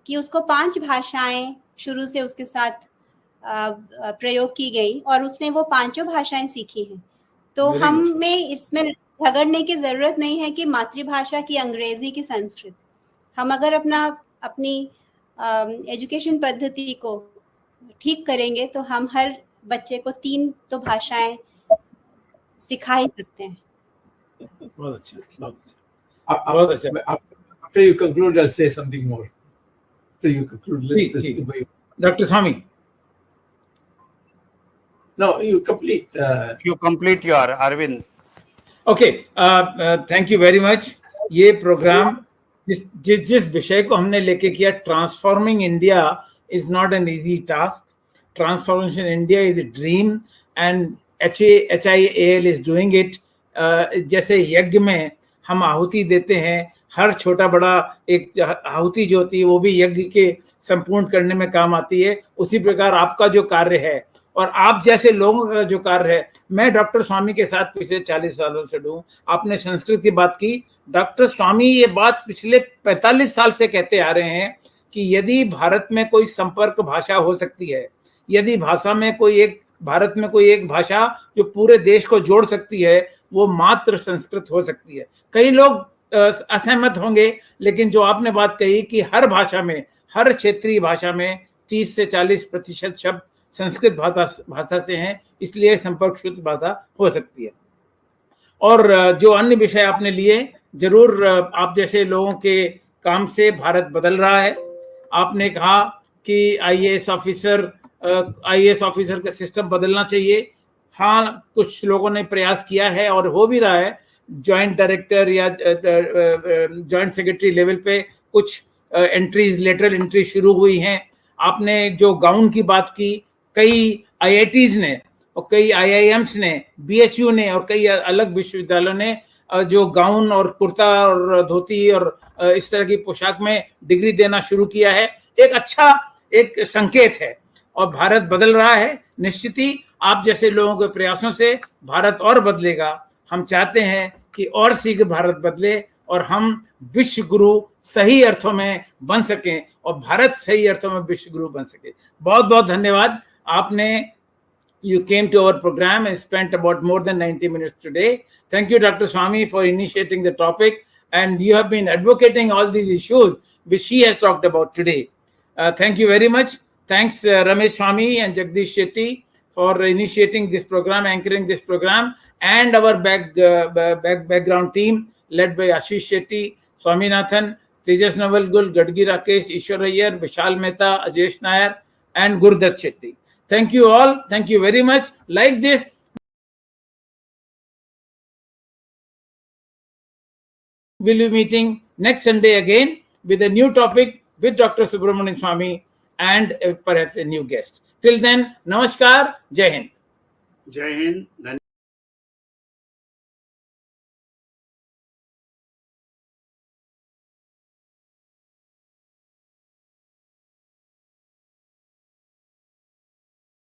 कि उसको 5 भाषाएं शुरू से उसके साथ प्रयोग की गई, और उसने वो 5 भाषाएं सीखी हैं। तो हमें इसमें झगड़ने की जरूरत नहीं है कि मातृभाषा की अंग्रेजी की संस्कृत। हम अगर अपनी एजुकेशन पद्धति को ठीक करेंगे तो हम हर बच्चे को 3 तो भाषाएं सिखा ही सकते हैं। बहुत अच्छा, बहुत अच्छा, बहुत अच्छा। After you conclude, I'll say something more. After you conclude, Dr. Swami. No, you complete. You complete your Arvind. Okay, thank you very much. ये प्रोग्राम जिस विषय को हमने लेके किया, transforming India is not an easy task. Transformation India is a dream and HIAL is doing it. जैसे यज्ञ में हम आहुति देते हैं, हर छोटा बड़ा एक आहुति जो होती है वो भी यज्ञ के संपूर्ण करने में काम आती है, उसी प्रकार आपका जो कार्य है और आप जैसे लोगों का जो कार्य है. मैं डॉक्टर स्वामी के साथ पिछले 40 सालों से हूँ. आपने संस्कृत की बात की, डॉक्टर स्वामी ये बात पिछले 45 साल से कहते आ रहे हैं कि यदि भारत में कोई संपर्क भाषा हो सकती है, यदि भारत में कोई एक भाषा जो पूरे देश को जोड़ सकती है, वो मात्र संस्कृत हो सकती है. कई लोग असहमत होंगे, लेकिन जो आपने बात कही कि हर भाषा में, हर क्षेत्रीय भाषा में 30 से 40% शब्द संस्कृत भाषा से हैं, इसलिए संपर्क शुद्ध भाषा हो सकती है. और जो अन्य विषय आपने लिए, जरूर आप जैसे लोगों के काम से भारत बदल रहा है. आपने कहा कि IAS ऑफिसर का सिस्टम बदलना चाहिए. हाँ, कुछ लोगों ने प्रयास किया है और हो भी रहा है. जॉइंट डायरेक्टर या जॉइंट सेक्रेटरी लेवल पे कुछ एंट्रीज, लेटरल एंट्री शुरू हुई हैं. आपने जो गाउन की बात की, कई IITs ने और कई IIMs ने, BHU ने और कई अलग विश्वविद्यालयों ने जो गाउन और कुर्ता और धोती और इस तरह की पोशाक में डिग्री देना शुरू किया है, एक अच्छा एक संकेत है. और भारत बदल रहा है. निश्चित ही आप जैसे लोगों के प्रयासों से भारत और बदलेगा. हम चाहते हैं कि और शीघ्र भारत बदले और हम विश्व गुरु सही अर्थों में बन सकें और भारत सही अर्थों में विश्व गुरु बन सके. बहुत बहुत धन्यवाद. आपने you came to our program and spent about more than 90 minutes today. Thank you, Dr. Swami, for initiating the topic, and you have been advocating all these issues which she has talked about today. Thank you very much. Thanks Ramesh Swami and Jagdish Shetty for initiating this program, anchoring this program, and our background team led by Ashish Shetty, Swaminathan, Tejas Navalgul, Gadgi Rakesh, Ishwar Iyer, Vishal Mehta, Ajesh Nair, and Gurdat Shetty. Thank you all. Thank you very much. Like this, we'll be meeting next Sunday again with a new topic with Dr. Subramanian Swami and perhaps a new guest. Till then, Namaskar, Jai Hind. Jai Hind.